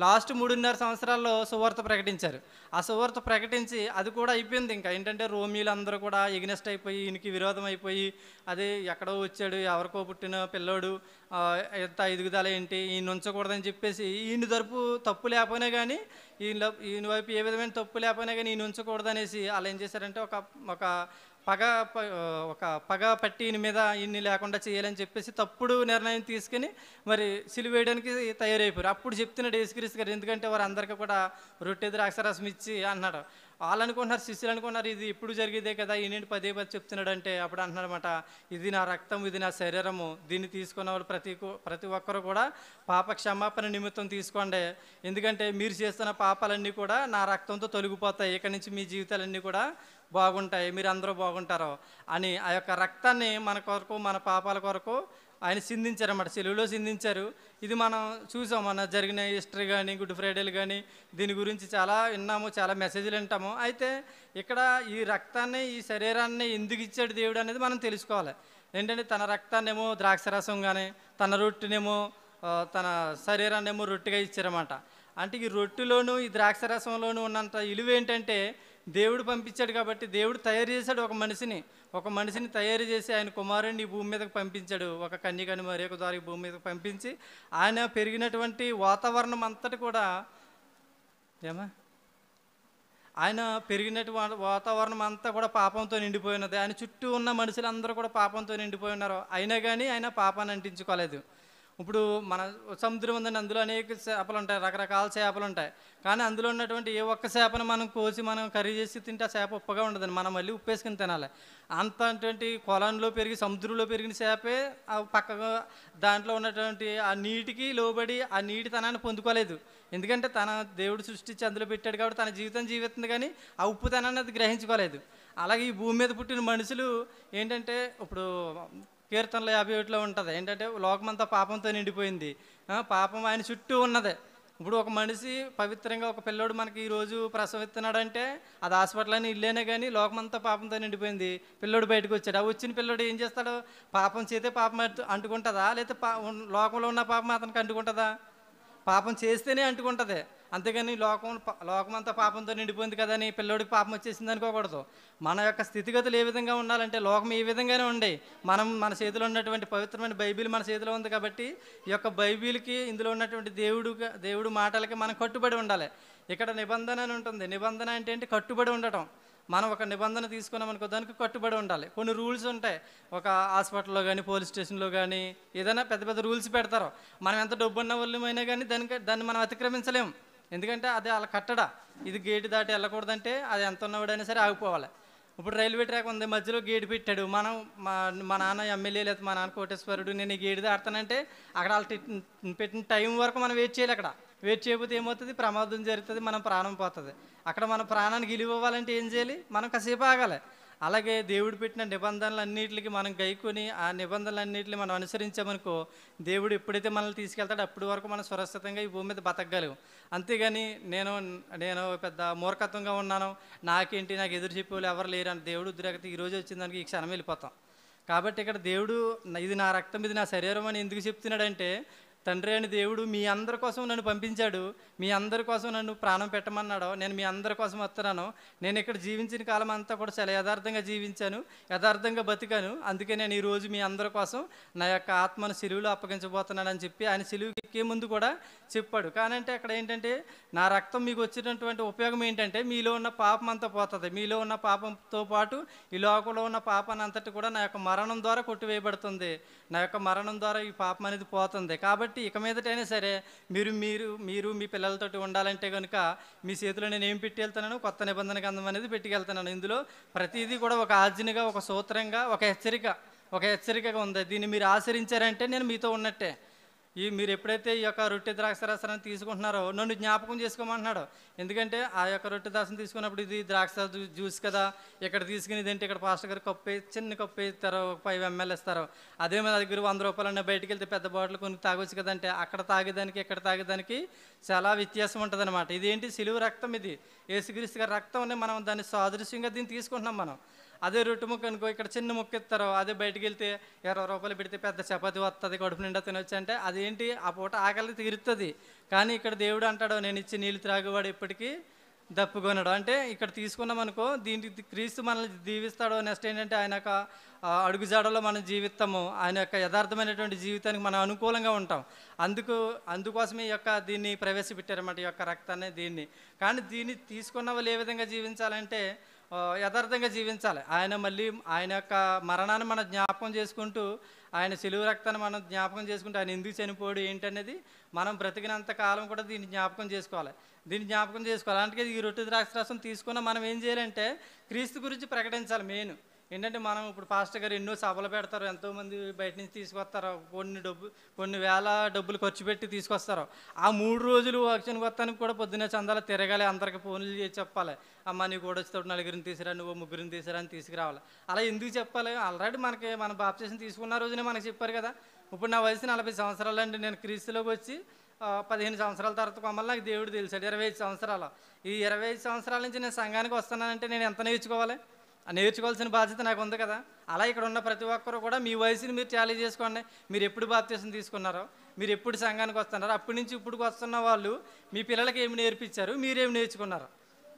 లాస్ట్ 3.5 సంవత్సరాల్లో సువార్త ప్రకటించారు. ఆ సువార్త ప్రకటించి అది కూడా అయిపోయింది. ఇంకా ఏంటంటే రోమీలు అందరూ కూడా ఎగ్నెస్ట్ అయిపోయి ఈయనకి విరోధం అయిపోయి, అదే ఎక్కడో వచ్చాడు, ఎవరికో పుట్టిన పిల్లోడు, ఎంత ఎదుగుదల ఏంటి, ఈయన ఉంచకూడదని చెప్పేసి ఈయన తరపు తప్పు లేకపోయినా కానీ ఈయన వైపు ఏ విధమైన తప్పు లేకపోయినా కానీ ఈయన ఉంచకూడదనేసి వాళ్ళు ఏం చేశారంటే ఒక పగ పట్టి ఈయన మీద ఇన్ని లేకుండా చేయాలని చెప్పేసి తప్పుడు నిర్ణయం తీసుకుని మరి సిలువ వేయడానికి తయారైపోయారు. అప్పుడు చెప్తున్నాడు యేసుక్రీస్తు గారు, ఎందుకంటే వారు అందరికీ కూడా రొట్టె ద్రాక్షరసం ఇచ్చి అన్నాడు. వాళ్ళు అనుకున్నారు, శిష్యులు అనుకున్నారు ఇది ఇప్పుడు జరిగేదే కదా, ఈయన 10 చెప్తున్నాడు అంటే అప్పుడు అంటున్నాడు అనమాట, ఇది నా రక్తం, ఇది నా శరీరము, దీన్ని తీసుకున్న వాళ్ళు ప్రతి ఒక్కరు కూడా పాప క్షమాపణ నిమిత్తం తీసుకోండి. ఎందుకంటే మీరు చేస్తున్న పాపాలన్నీ కూడా నా రక్తంతో తొలగిపోతాయి. ఇక్కడి నుంచి మీ జీవితాలన్నీ కూడా బాగుంటాయి, మీరు అందరూ బాగుంటారు అని ఆ యొక్క రక్తాన్ని మన కొరకు, మన పాపాల కొరకు ఆయన సిందించారన్నమాట. సిలువలో సిందించారు. ఇది మనం చూసాం, మన జరిగిన హిస్టరీ కానీ, గుడ్ ఫ్రైడేలు కానీ, దీని గురించి చాలా విన్నాము, చాలా మెసేజ్లు వింటాము. అయితే ఇక్కడ ఈ రక్తాన్ని, ఈ శరీరాన్ని ఎందుకు ఇచ్చాడు దేవుడు అనేది మనం తెలుసుకోవాలి. ఏంటంటే తన రక్తాన్నేమో ద్రాక్షరసం కానీ, తన రొట్టెనేమో తన శరీరాన్ని ఏమో రొట్టెగా ఇచ్చారన్నమాట. అంటే ఈ రొట్టెలోను ఈ ద్రాక్షరసంలోనూ ఉన్నంత విలువ ఏంటంటే దేవుడు పంపించాడు కాబట్టి, దేవుడు తయారు చేశాడు ఒక మనిషిని తయారు చేసి ఆయన కుమారుడిని ఈ భూమి మీదకి పంపించాడు. ఒక కన్యకని మరి ఒక ద్వారా ఈ భూమి మీదకి పంపించి ఆయన పెరిగినటువంటి వాతావరణం అంతటి కూడా ఆయన పెరిగినటువంటి వాతావరణం అంతా కూడా పాపంతో నిండిపోయి ఉన్నది. ఆయన చుట్టూ ఉన్న మనుషులందరూ కూడా పాపంతో నిండిపోయి ఉన్నారు. అయినా కానీ ఆయన పాపాన్ని అంటించుకోలేదు. ఇప్పుడు మన సముద్రం ఉందండి, అందులో అనేక చేపలు ఉంటాయి, రకరకాల చేపలు ఉంటాయి. కానీ అందులో ఉన్నటువంటి ఏ ఒక్క చేపను మనం కోసి మనం కర్రీ చేసి తింటే ఆ చేప ఉప్పగా ఉండదండి, మనం మళ్ళీ ఉప్పేసుకుని తినాలి. అంతటువంటి కొలంలో పెరిగి సముద్రంలో పెరిగిన చేపే ఆ పక్కగా దాంట్లో ఉన్నటువంటి ఆ నీటికి లోబడి ఆ నీటితనాన్ని పొందుకోలేదు. ఎందుకంటే తన దేవుడు సృష్టించి అందులో పెట్టాడు కాబట్టి తన జీవితం జీవిస్తుంది, కానీ ఆ ఉప్పుతనాన్ని అది గ్రహించుకోలేదు. అలాగే ఈ భూమి మీద పుట్టిన మనుషులు ఏంటంటే, ఇప్పుడు కీర్తనలు 51లో ఉంటుంది ఏంటంటే, లోకమంతా పాపంతో నిండిపోయింది, పాపం ఆయన చుట్టూ ఉన్నదే. ఇప్పుడు ఒక మనిషి పవిత్రంగా ఒక పిల్లోడు మనకి ఈరోజు ప్రసవిస్తున్నాడంటే అది హాస్పిటల్ అని ఇల్లేనే, కానీ లోకమంతా పాపంతో నిండిపోయింది. పిల్లోడు బయటకు వచ్చాడు, ఆ వచ్చిన పిల్లోడు ఏం చేస్తాడు? పాపం చేతే పాపం అంటుకుంటుందా, లేకపోతే లోకంలో ఉన్న పాపం అతనికి అంటుకుంటుందా? పాపం చేస్తేనే అంటుకుంటుంది. అంతేగాని లోకమంతా పాపంతో నిండిపోయింది కదా అని పిల్లోడికి పాపం వచ్చేసింది అనుకోకూడదు. మన యొక్క స్థితిగతులు ఏ విధంగా ఉండాలంటే లోకం ఏ విధంగానే ఉండే, మన చేతిలో ఉన్నటువంటి పవిత్రమైన బైబిల్ మన చేతిలో ఉంది కాబట్టి ఈ యొక్క బైబిల్కి, ఇందులో ఉన్నటువంటి దేవుడు మాటలకి మనం కట్టుబడి ఉండాలి. ఇక్కడ నిబంధన అని ఉంటుంది. నిబంధన అంటే ఏంటి? కట్టుబడి ఉండటం. మనం ఒక నిబంధన తీసుకున్నాం అనుకో, దానికి కట్టుబడి ఉండాలి. కొన్ని రూల్స్ ఉంటాయి. ఒక హాస్పిటల్లో కానీ, పోలీస్ స్టేషన్లో కానీ ఏదైనా పెద్ద పెద్ద రూల్స్ పెడతారు. మనం ఎంత డబ్బున్న వాళ్ళమైనా కానీ దాన్ని మనం అతిక్రమించలేము. ఎందుకంటే అది వాళ్ళ కట్టడ. ఇది గేటు దాటి వెళ్ళకూడదంటే అది ఎంత ఉన్నవాడైనా సరే ఆగిపోవాలి. ఇప్పుడు రైల్వే ట్రాక్ ఉంది, మధ్యలో గేటు పెట్టాడు. మనం మా నాన్న ఎమ్మెల్యే లేదా మా నాన్న కోటేశ్వరుడు, నేను ఈ గేటు దాడతానంటే అక్కడ వాళ్ళు పెట్టిన టైం వరకు మనం వెయిట్ చేయాలి. అక్కడ వెయిట్ చేయకపోతే ఏమవుతుంది? ప్రమాదం జరుగుతుంది, మనం ప్రాణం పోతుంది. అక్కడ మన ప్రాణానికి విలువ ఇవ్వాలంటే ఏం చేయాలి? మనం కాసేపు ఆగాలి. అలాగే దేవుడు పెట్టిన నిబంధనలన్నిటికి మనం గైకొని ఆ నిబంధనలన్నిటిని మనం అనుసరించామనుకో, దేవుడు ఎప్పుడైతే మనల్ని తీసుకెళ్తాడో అప్పటి వరకు మనం సురక్షితంగా ఈ భూమి మీద బతకగలం. అంతేగాని నేను నేను పెద్ద మూర్ఖత్వంగా ఉన్నాను, నాకేంటి, నాకు ఎదురు చెప్పేవాళ్ళు ఎవరు లేరు అని దేవుడు ఉద్రేకత ఈరోజు వచ్చిందానికి ఈ క్షణం వెళ్ళిపోతాం. కాబట్టి ఇక్కడ దేవుడు ఇది నా రక్తం, ఇది నా శరీరం అని ఎందుకు చెప్తున్నాడంటే, తండ్రి అని దేవుడు మీ అందరి కోసం నన్ను పంపించాడు, మీ అందరి కోసం నన్ను ప్రాణం పెట్టమన్నాడు. నేను మీ అందరి కోసం వస్తున్నాను. నేను ఇక్కడ జీవించిన కాలం అంతా కూడా చాలా యథార్థంగా జీవించాను, యథార్థంగా బతికాను. అందుకే నేను ఈరోజు మీ అందరి కోసం నా యొక్క ఆత్మను సిలువలో అప్పగించబోతున్నానని చెప్పి ఆయన సిలువుకి ఎక్కే ముందు కూడా చెప్పాడు. కానంటే అక్కడ ఏంటంటే, నా రక్తం మీకు వచ్చినటువంటి ఉపయోగం ఏంటంటే, మీలో ఉన్న పాపం అంతా పోతుంది. మీలో ఉన్న పాపంతో పాటు ఈ లోకంలో ఉన్న పాపాన్ని అంతటి కూడా నా యొక్క మరణం ద్వారా కొట్టివేయబడుతుంది. నా యొక్క మరణం ద్వారా ఈ పాపం అనేది పోతుంది. కాబట్టి ఇక మీదటైనా సరే మీరు మీ పిల్లలతోటి ఉండాలంటే కనుక మీ చేతిలో నేను ఏం పెట్టి వెళ్తున్నాను? కొత్త నిబంధన గ్రంథం అనేది పెట్టుకెళ్తున్నాను. ఇందులో ప్రతిదీ కూడా ఒక ఆజ్ఞగా, ఒక సూత్రంగా, ఒక హెచ్చరికగా ఉంది. దీన్ని మీరు ఆచరించారంటే నేను మీతో ఉన్నట్టే. మీరు ఎప్పుడైతే ఈ యొక్క రొట్టె ద్రాక్ష రసాన్ని తీసుకుంటున్నారో నన్ను జ్ఞాపకం చేసుకోమంటున్నాడు. ఎందుకంటే ఆ యొక్క రొట్టె ద్రాక్షను తీసుకున్నప్పుడు ఇది ద్రాక్ష జ్యూస్ కదా, ఇక్కడ తీసుకునేది ఏంటి, ఇక్కడ పాస్టర్ గారు చిన్న కప్పు ఇస్తారు, 5 ml ఇస్తారు. అదే మన దగ్గర 100 రూపాయలన్నా బయటికి వెళ్తే పెద్ద బాటిల్ కొన్ని తాగొచ్చు కదంటే, అక్కడ తాగేదానికి ఇక్కడ తాగేదానికి చాలా వ్యత్యాసం ఉంటుంది అనమాట. ఇదేంటి? సిలువ రక్తం. ఇది యేసుక్రీస్తు గారి రక్తం. మనం దాన్ని సాదృశ్యంగా దీన్ని తీసుకుంటున్నాం మనం. అదే రొట్టె ముక్క అనుకో, ఇక్కడ చిన్న ముక్క ఇస్తారు. అదే బయటికి వెళ్తే 20 రూపాయలు పెడితే పెద్ద చపాతి వస్తుంది, కడుపు నిండా తినొచ్చు. అంటే అదేంటి? ఆ పూట ఆకలి తీరుతుంది. కానీ ఇక్కడ దేవుడు అంటాడు, నేను ఇచ్చి నీళ్ళు త్రాగేవాడు ఎప్పటికీ దప్పుకొనడు. అంటే ఇక్కడ తీసుకున్నాం అనుకో, దీనికి క్రీస్తు మనల్ని దీవిస్తాడు. నెక్స్ట్ ఏంటంటే, ఆయన యొక్క అడుగుజాడలో మనం జీవిస్తాము. ఆయన యొక్క యథార్థమైనటువంటి జీవితానికి మనం అనుకూలంగా ఉంటాం. అందుకోసమే ఈ యొక్క దీన్ని ప్రవేశపెట్టారన్నమాట, ఈ యొక్క రక్తాన్ని, దీన్ని. కానీ దీన్ని తీసుకున్న వాళ్ళు ఏ విధంగా జీవించాలంటే యథార్థంగా జీవించాలి. ఆయన యొక్క మరణాన్ని మనం జ్ఞాపకం చేసుకుంటూ, ఆయన సిలువ రక్తాన్ని మనం జ్ఞాపకం చేసుకుంటూ, ఆయన ఎందుకు చనిపోయాడు ఏంటనేది మనం బ్రతికినంత కాలం కూడా దీన్ని జ్ఞాపకం చేసుకోవాలి. అందుకే ఈ రొట్టె ద్రాక్ష రసం తీసుకున్న మనం ఏం చేయాలంటే, క్రీస్తు గురించి ప్రకటించాలి. మెయిన్ ఏంటంటే, మనం ఇప్పుడు పాస్టర్ గారు ఎన్నో సభలు పెడతారు, ఎంతోమంది బయట నుంచి తీసుకొస్తారు, కొన్ని వేల డబ్బులు ఖర్చు పెట్టి తీసుకొస్తారు. ఆ 3 రోజులు వాక్యానికి వస్తానికి కూడా పొద్దున్నే చందాలు తిరగాలి, అందరికి ఫోన్లు చేసి చెప్పాలి, అమ్మ నీ కూడా వచ్చేటప్పుడు 4 తీసుకురా, నువ్వు 3 తీసుకురా అని తీసుకురావాలి. అలా ఎందుకు చెప్పాలి? ఆల్రెడీ మన బాప్టిజం తీసుకున్న రోజునే మనకు చెప్పారు కదా. ఇప్పుడు నా వయసు 40 సంవత్సరాలు అండి. నేను క్రీస్తులోకి వచ్చి 15 సంవత్సరాల తర్వాత మమ్మల్ని నాకు దేవుడు తెలిసాడు. 25 సంవత్సరాలు. ఈ 25 సంవత్సరాల నుంచి నేను సంఘానికి వస్తున్నానంటే నేను ఎంత నేర్చుకోవాలి? నేర్చుకోవాల్సిన బాధ్యత నాకు ఉంది కదా. అలా ఇక్కడ ఉన్న ప్రతి ఒక్కరు కూడా మీ వయసుని మీరు టాలీ చేసుకోండి. మీరు ఎప్పుడు బాప్తిసం తీసుకున్నారో, మీరు ఎప్పుడు సంఘానికి వస్తున్నారో, అప్పటి నుంచి ఇప్పుడుకి వస్తున్న వాళ్ళు మీ పిల్లలకి ఏమి నేర్పించారు, మీరేమి నేర్చుకున్నారు.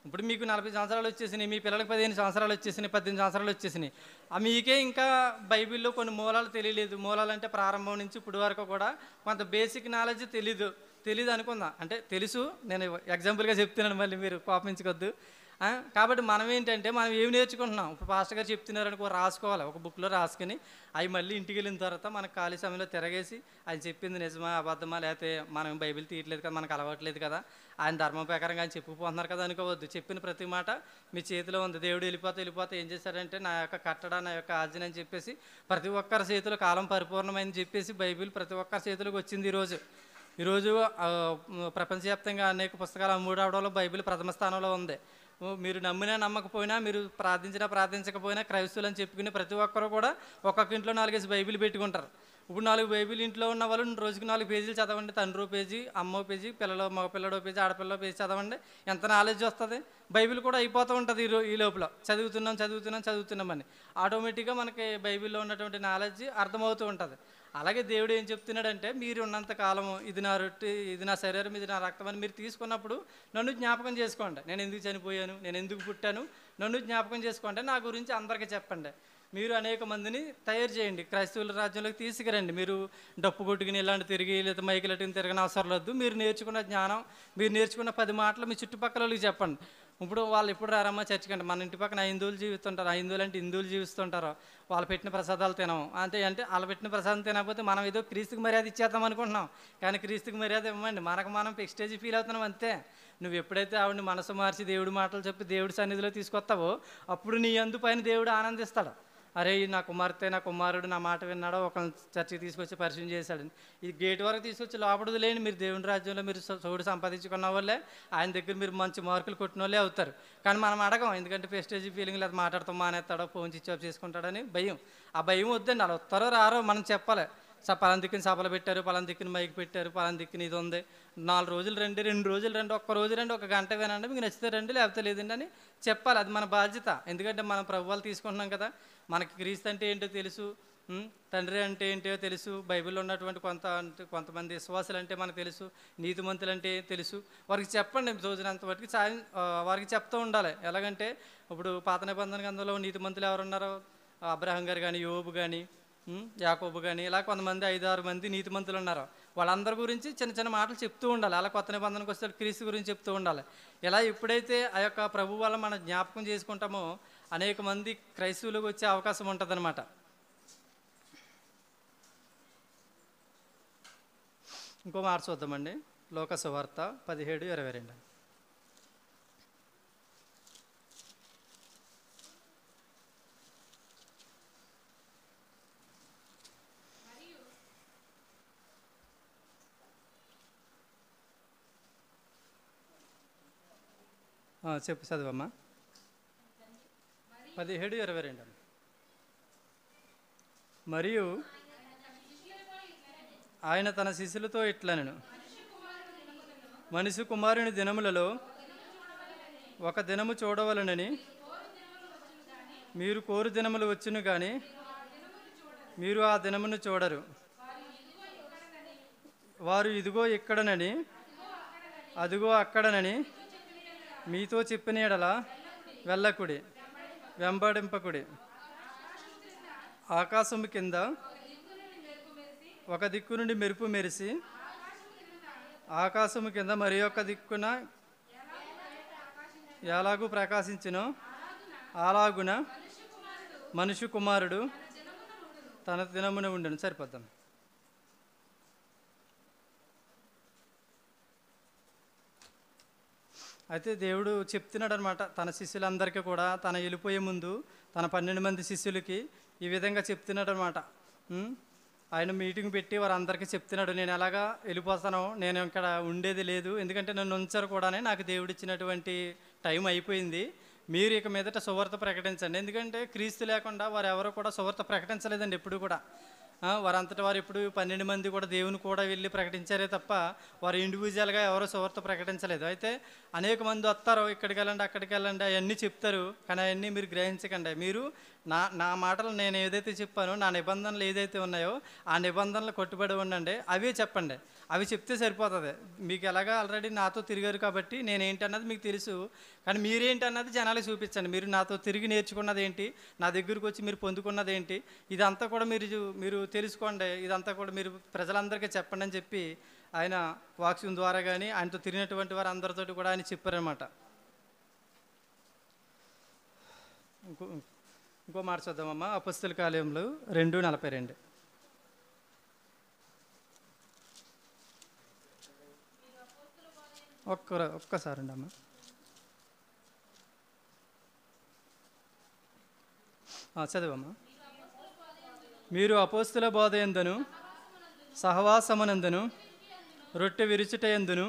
ఇప్పుడు మీకు 40 సంవత్సరాలు వచ్చేసినాయి, మీ పిల్లలకి 15 సంవత్సరాలు వచ్చేసినాయి, 18 సంవత్సరాలు వచ్చేసినాయి. మీకే ఇంకా బైబిల్లో కొన్ని మూలాలు తెలియలేదు. మూలాలంటే ప్రారంభం నుంచి ఇప్పుడు వరకు కూడా కొంత బేసిక్ నాలెడ్జ్ తెలీదు అనుకుందాం. అంటే తెలుసు, నేను ఎగ్జాంపుల్గా చెప్తున్నాను, మళ్ళీ మీరు కోపించుకోవద్దు. కాబట్టి మనం ఏంటంటే, మనం ఏమి నేర్చుకుంటున్నాం? ఇప్పుడు పాస్టర్ గారు చెప్తున్నారనుకో, రాసుకోవాలి, ఒక బుక్లో రాసుకుని అవి మళ్ళీ ఇంటికి వెళ్ళిన తర్వాత మనకు ఖాళీ సమయంలో తిరగేసి ఆయన చెప్పింది నిజమా అబద్ధమా, లేకపోతే మనం బైబిల్ తీయట్లేదు కదా, మనకు అలవాట్లేదు కదా, ఆయన ధర్మం ప్రకారంగా ఆయన చెప్పుకుపోతున్నారు కదా అనుకోవద్దు. చెప్పిన ప్రతి మాట మీ చేతిలో ఉంది. దేవుడు వెళ్ళిపోతే ఏం చేశాడంటే, నా యొక్క కట్టడ, నా యొక్క ఆజ్ఞ అని చెప్పేసి ప్రతి ఒక్కరి చేతిలో కాలం పరిపూర్ణమైందని చెప్పేసి బైబిల్ ప్రతి ఒక్కరి చేతిలోకి వచ్చింది. ఈరోజు ప్రపంచవ్యాప్తంగా అనేక పుస్తకాలు అమ్ముడవడంలో బైబిల్ ప్రథమ స్థానంలో ఉంది. మీరు నమ్మినా నమ్మకపోయినా, మీరు ప్రార్థించకపోయినా క్రైస్తవులు అని చెప్పుకునే ప్రతి ఒక్కరు కూడా ఒక్కొక్క ఇంట్లో 4 బైబిల్ పెట్టుకుంటారు. ఇప్పుడు 4 బైబిల్ ఇంట్లో ఉన్న వాళ్ళు రోజుకి 4 పేజీలు చదవండి. తండ్రి పేజీ, అమ్మో పేజీ, మగ పిల్లడో పేజీ, ఆడపిల్లడో పేజీ చదవండి. ఎంత నాలెడ్జ్ వస్తుంది? బైబిల్ కూడా అయిపోతూ ఉంటుంది ఈ లోపల. చదువుతున్నామని ఆటోమేటిక్గా మనకి బైబిల్లో ఉన్నటువంటి నాలెడ్జ్ అర్థమవుతూ ఉంటుంది. అలాగే దేవుడు ఏం చెప్తున్నాడంటే, మీరు ఉన్నంత కాలము ఇది నా రొట్టె, ఇది నా శరీరం, ఇది నా రక్తం అని మీరు తీసుకున్నప్పుడు నన్ను జ్ఞాపకం చేసుకోండి. నేను ఎందుకు చనిపోయాను, నేను ఎందుకు పుట్టాను, నన్ను జ్ఞాపకం చేసుకోండి. నా గురించి అందరికీ చెప్పండి. మీరు అనేక మందిని తయారు చేయండి, క్రైస్తవుల రాజ్యంలోకి తీసుకురండి. మీరు డప్పు కొట్టుకుని ఇలాంటి తిరిగి లేదా మైకులు అట్టుకుని తిరగని అవసరం లేదు. మీరు నేర్చుకున్న జ్ఞానం, మీరు నేర్చుకున్న 10 మాటలు మీ చుట్టుపక్కల వాళ్ళకి చెప్పండి. ఇప్పుడు వాళ్ళు ఎప్పుడు రారమ్మా చర్చికి అంటే, మన ఇంటి పక్కన హిందువులు జీవిస్తుంటారు, హిందువులు అంటే హిందువులు జీవిస్తుంటారు, వాళ్ళు పెట్టిన ప్రసాదాలు తినము అంటే వాళ్ళు పెట్టిన ప్రసాదం తినకపోతే మనం ఏదో క్రీస్తుకి మర్యాద ఇచ్చేద్దాం అనుకుంటున్నాం. కానీ క్రీస్తుకి మర్యాద ఇవ్వండి, మనకు మనం ఎక్స్టేజ్ ఫీల్ అవుతున్నాం అంతే. నువ్వు ఎప్పుడైతే ఆవిడని మనసు మార్చి దేవుడి మాటలు చెప్పి దేవుడి సన్నిధిలో తీసుకొస్తావో అప్పుడు నీ అందు పైన దేవుడు ఆనందిస్తాడు. అరే నా కుమార్తె నా కుమారుడు నా మాట విన్నాడో, ఒక చర్చికి తీసుకొచ్చి పరిచయం చేశాడు. ఈ గేట్ వరకు తీసుకొచ్చి లోపడదు లేని మీరు దేవుని రాజ్యంలో మీరు చోటు సంపాదించుకున్న వాళ్ళే, ఆయన దగ్గర మీరు మంచి మార్కులు కొట్టిన వాళ్ళే అవుతారు. కానీ మనం అడగం, ఎందుకంటే ప్రెస్టేజ్ ఫీలింగ్ లేదా మాట్లాడతాం మానేస్తాడో, ఫోన్ స్విచ్ ఆఫ్ చేసుకుంటాడని భయం. ఆ భయం వద్దండి, అలా వస్తారో రారో మనం చెప్పాలి. పలానా దిక్కుని సభలు పెట్టారు, పలానా దిక్కుని మైక్ పెట్టారు, పలానా దిక్కుని ఇది ఉంది, 4 రోజులు రండి, 2 రోజులు రండి, ఒక్క రోజు రండి, 1 గంట వినండి, మీకు నచ్చితే రండి లేకపోతే లేదండి అని చెప్పాలి. అది మన బాధ్యత. ఎందుకంటే మనం ప్రభువాలు తీసుకుంటున్నాం కదా, మనకి క్రీస్తు అంటే ఏంటో తెలుసు, తండ్రి అంటే ఏంటో తెలుసు, బైబిల్లో ఉన్నటువంటి కొంతమంది విశ్వాసులు అంటే మనకు తెలుసు, నీతిమంతులు అంటే తెలుసు. వారికి చెప్పండి రోజునంత వాటికి సాయం వారికి చెప్తూ ఉండాలి. ఎలాగంటే ఇప్పుడు పాత నిబంధన గ్రంథంలో నీతిమంతులు ఎవరున్నారో, అబ్రహాం గారు కానీ, యోబు కానీ, యాకోబు కానీ, ఇలా కొంతమంది 5-6 మంది నీతిమంతులు ఉన్నారు. వాళ్ళందరి గురించి చిన్న చిన్న మాటలు చెప్తూ ఉండాలి. అలా కొత్త నిబంధనకు వస్తే క్రీస్తు గురించి చెప్తూ ఉండాలి. ఇలా ఎప్పుడైతే ఆ యొక్క ప్రభు వల్ల మనం జ్ఞాపకం చేసుకుంటామో అనేక మంది క్రైస్తవులకు వచ్చే అవకాశం ఉంటుందన్నమాట. ఇంకో మాట చూద్దామండి, లోక సువార్త 17:22. చెప్పు చదువమ్మా. 17:22. మరియు ఆయన తన శిష్యులతో ఇట్లనెను, మనిషి కుమారుని దినములలో ఒక దినము చూడవలనని మీరు కోరు దినములు వచ్చును కానీ మీరు ఆ దినమును చూడరు. వారు ఇదిగో ఇక్కడనని అదిగో అక్కడనని మీతో చెప్పిన ఎడల వెళ్ళకుడి, వెంబడింపకుడి. ఆకాశము కింద ఒక దిక్కు నుండి మెరుపు మెరిసి ఆకాశము కింద మరి ఒక దిక్కున ఎలాగూ ప్రకాశించునో అలాగున మనుష్య కుమారుడు తన దినమున ఉండను. సరిపోద్దాం. అయితే దేవుడు చెప్తున్నాడు అనమాట తన శిష్యులందరికీ కూడా, తన వెళ్ళిపోయే ముందు తన 12 మంది శిష్యులకి ఈ విధంగా చెప్తున్నాడు అనమాట. ఆయన మీటింగ్ పెట్టి వారందరికీ చెప్తున్నాడు, నేను ఎలాగా వెళ్ళిపోతానో, నేను ఇక్కడ ఉండేది లేదు, ఎందుకంటే నన్ను ఉంచారు కూడా, నాకు దేవుడు ఇచ్చినటువంటి టైం అయిపోయింది. మీరు ఇక మీదట సువార్త ప్రకటించండి. ఎందుకంటే క్రీస్తు లేకుండా వారు ఎవరు కూడా సువార్త ప్రకటించలేదండి ఎప్పుడు కూడా. వారంతటి వారు ఇప్పుడు 12 మంది కూడా దేవుని కూడా వెళ్ళి ప్రకటించారే తప్ప వారు ఇండివిజువల్గా ఎవరో సువార్త ప్రకటించలేదు. అయితే అనేక మంది వస్తారు, ఇక్కడికి వెళ్ళండి అక్కడికి వెళ్ళండి అవన్నీ చెప్తారు, కానీ అవన్నీ మీరు గ్రహించకండి. మీరు నా మాటలు నేను ఏదైతే చెప్పానో, నా నిబంధనలు ఏదైతే ఉన్నాయో ఆ నిబంధనలు కట్టుబడి ఉండండి, అవే చెప్పండి. అవి చెప్తే సరిపోతుంది. మీకు ఎలాగా ఆల్రెడీ నాతో తిరిగారు కాబట్టి నేనేంటన్నది మీకు తెలుసు, కానీ మీరేంటి అన్నది జనాలకు చూపించండి. మీరు నాతో తిరిగి నేర్చుకున్నది ఏంటి, నా దగ్గరకు వచ్చి మీరు పొందుకున్నది ఏంటి, ఇదంతా కూడా మీరు తెలుసుకోండి, ఇదంతా కూడా మీరు ప్రజలందరికీ చెప్పండి అని చెప్పి ఆయన వాక్యం ద్వారా కానీ ఆయనతో తిరిగినటువంటి వారు అందరితో కూడా ఆయన చెప్పారనమాట. ఇంకో మాట చూద్దామమ్మా, అపొస్తలుల కార్యములు 2:42. ఒక్కసారి అండి అమ్మ. చదవమ్మా. మీరు అపొస్తలుల బోధ యందును సహవాసమునందును రొట్టె విరుచుట యందును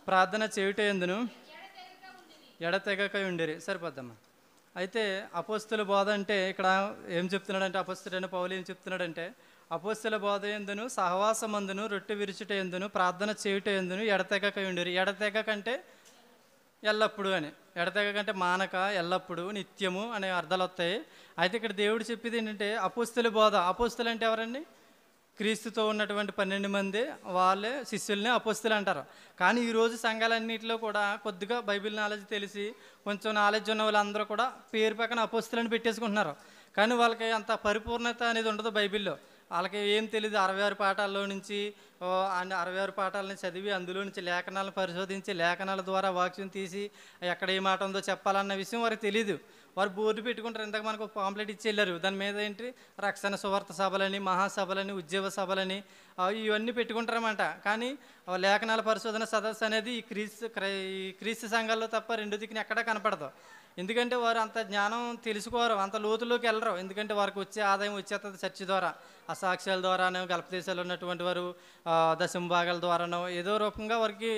ప్రార్థన చేయుట యందును ఎడతెగక ఉండిరి. సరిపోద్దమ్మా. అయితే అపొస్తలుల బోధ అంటే ఇక్కడ ఏం చెప్తున్నాడంటే, అపొస్తలుడైన పౌలు ఏం చెప్తున్నాడంటే, అపొస్తలుల బోధ యందును సహవాసమందును రొట్టె విరుచుట యందును ప్రార్థన చేయుట యందును ఎడతెగక ఉండిరి. ఎడతెగక అంటే ఎల్లప్పుడు అని, ఎడతెగక అంటే మానక, ఎల్లప్పుడు, నిత్యము అనే అర్థాలు వస్తాయి. అయితే ఇక్కడ దేవుడు చెప్పేది ఏంటంటే అపొస్తలుల బోధ. అపొస్తలు అంటే ఎవరండి? క్రీస్తుతో ఉన్నటువంటి 12 మంది వాళ్ళే శిష్యుల్ని అపొస్తలు అంటారు. కానీ ఈరోజు సంఘాలన్నింటిలో కూడా కొద్దిగా బైబిల్ నాలెడ్జ్ తెలిసి కొంచెం నాలెడ్జ్ ఉన్న వాళ్ళందరూ కూడా పేరు పక్కన అపొస్తలని పెట్టేసుకుంటున్నారు. కానీ వాళ్ళకి అంత పరిపూర్ణత అనేది ఉండదు బైబిల్లో. వాళ్ళకి ఏం తెలియదు. 66 పాఠాల్లో నుంచి 66 పాఠాలని చదివి అందులో నుంచి లేఖనాలను పరిశోధించి లేఖనాల ద్వారా వాక్యం తీసి ఎక్కడ ఏ మాట ఉందో చెప్పాలన్న విషయం వారికి తెలీదు. వారు బోర్డు పెట్టుకుంటారు. ఇందాక మనకు ఒక పాంప్లెట్ ఇచ్చి వెళ్ళారు. దాని మీద ఏంటి రక్షణ సువార్త సభలని, మహాసభలని, ఉద్యోగ సభలని ఇవన్నీ పెట్టుకుంటారన్నమాట. కానీ లేఖనాల పరిశోధన సదస్సు అనేది ఈ క్రీస్తు సంఘాల్లో తప్ప రెండు దిక్కుని ఎక్కడా కనపడదు. ఎందుకంటే వారు అంత జ్ఞానం తెలుసుకోరు, అంత లోతులోకి వెళ్ళరు. ఎందుకంటే వారికి వచ్చే ఆదాయం వచ్చేస్తుంది చర్చి ద్వారా, ఆ సాక్ష్యాల ద్వారానో, గల్ఫ్ దేశాల్లో ఉన్నటువంటి వారు దశమ భాగాల ద్వారానో ఏదో రూపంగా వారికి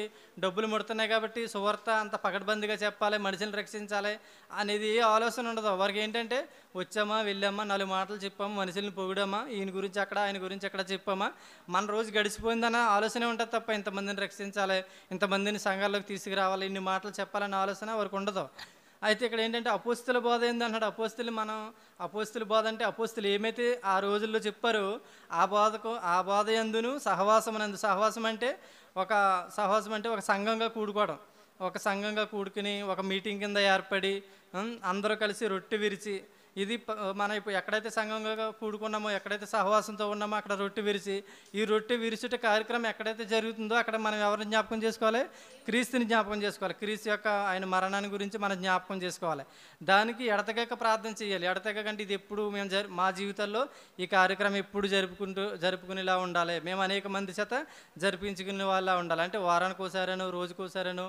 డబ్బులు ముడుతున్నాయి. కాబట్టి సువార్త అంత పకడ్బందీగా చెప్పాలి, మనుషులను రక్షించాలి అనేది ఏ ఆలోచన ఉండదు. వారికి ఏంటంటే వచ్చామా, వెళ్ళామా, 4 మాటలు చెప్పామా, మనుషుల్ని పొగిడామా, ఈయన గురించి అక్కడ, ఆయన గురించి ఎక్కడ చెప్పామా, మన రోజు గడిచిపోయిందన్న ఆలోచనే ఉంటుంది తప్ప ఇంతమందిని రక్షించాలి, ఇంతమందిని సంఘాల్లోకి తీసుకురావాలి, ఇన్ని మాటలు చెప్పాలన్న ఆలోచన వారికి ఉండదు. అయితే ఇక్కడ ఏంటంటే అపోస్తుల బోధ ఏంది అన్నాడు. అపోస్తుల బోధ అంటే అపోస్తులు ఏమైతే ఆ రోజుల్లో చెప్పారో ఆ బోధ యందును సహవాసం అంటే ఒక సంఘంగా కూడుకోవడం. ఒక సంఘంగా కూడుకుని ఒక మీటింగ్ కింద ఏర్పడి అందరూ కలిసి రొట్టె విరిచి, ఇది మనం ఇప్పుడు ఎక్కడైతే సంఘంగా కూడుకున్నామో, ఎక్కడైతే సహవాసంతో ఉన్నామో అక్కడ రొట్టె విరిచి, ఈ రొట్టె విరిచుట కార్యక్రమం ఎక్కడైతే జరుగుతుందో అక్కడ మనం ఎవరిని జ్ఞాపకం చేసుకోవాలి? క్రీస్తుని జ్ఞాపకం చేసుకోవాలి. క్రీస్తు యొక్క ఆయన మరణాన్ని గురించి మనం జ్ఞాపకం చేసుకోవాలి. దానికి ఎడతెగక ప్రార్థన చేయాలి. ఎడతెగకంటే ఇది ఎప్పుడు మేము మా జీవితాల్లో ఈ కార్యక్రమం ఎప్పుడు జరుపుకునేలా ఉండాలి, మేము అనేక మంది చేత జరిపించుకునే వాళ్ళ ఉండాలి. అంటే వారానికి ఒకసారనో, రోజుకోసారనో,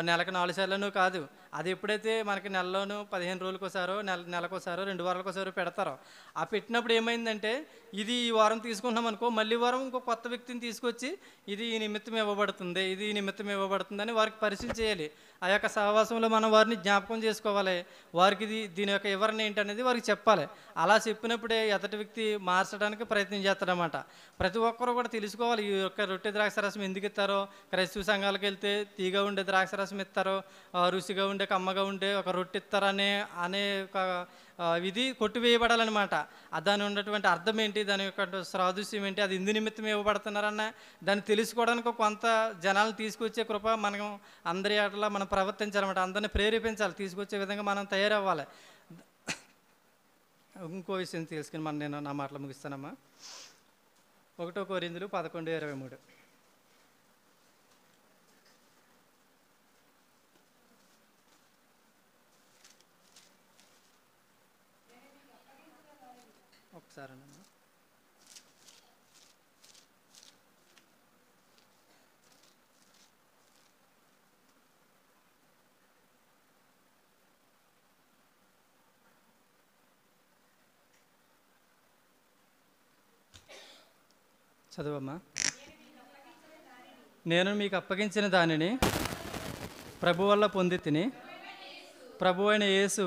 నెలకు 4 సార్లనో కాదు. అది ఎప్పుడైతే మనకి నెలలోనూ 15 రోజులకోసారో, నెలకోసారో, 2 వారాలకోసారో పెడతారో, ఆ పెట్టినప్పుడు ఏమైందంటే ఇది ఈ వారం తీసుకుంటున్నాం అనుకో, మళ్ళీ వారం ఇంకో కొత్త వ్యక్తిని తీసుకొచ్చి ఇది ఈ నిమిత్తం ఇవ్వబడుతుంది అని వారికి పరిచయం చేయాలి. ఆ యొక్క సహవాసంలో మనం వారిని జ్ఞాపకం చేసుకోవాలి. వారికి దీని యొక్క వివరణ ఏంటనేది వారికి చెప్పాలి. అలా చెప్పినప్పుడే ఎదుటి వ్యక్తి మార్చడానికి ప్రయత్నం చేస్తాడనమాట. ప్రతి ఒక్కరూ కూడా తెలుసుకోవాలి ఈ యొక్క రొట్టె ద్రాక్షరసం ఎందుకు ఇస్తారో. క్రైస్తవ సంఘాలకు వెళ్తే తీగా ఉండే ద్రాక్షరసం ఇస్తారో, రుచిగా ఉండే కమ్మగా ఉండే ఒక రొట్టె ఇస్తారనే ఒక ఇది కొట్టివేయబడాలన్నమాట. దాని ఉన్నటువంటి అర్థం ఏంటి, దాని యొక్క సాదృశ్యం ఏంటి, అది ఇందు నిమిత్తం ఇవ్వబడుతున్నారన్న దాన్ని తెలుసుకోవడానికి కొంత జనాలను తీసుకొచ్చే కృప మనం అందరి ఆటలా మనం ప్రవర్తించాలన్నమాట. అందరిని ప్రేరేపించాలి, తీసుకొచ్చే విధంగా మనం తయారవ్వాలి. ఇంకో విషయం తెలుసుకుని నేను నా మాటలు ముగిస్తానమ్మా. 1 కొరింథీయులు 11:23. ఒకసారనమ్మా. చదువమ్మా. నేను మీకు అప్పగించిన దానిని ప్రభు వల్ల పొంది తిని, ప్రభు అయిన యేసు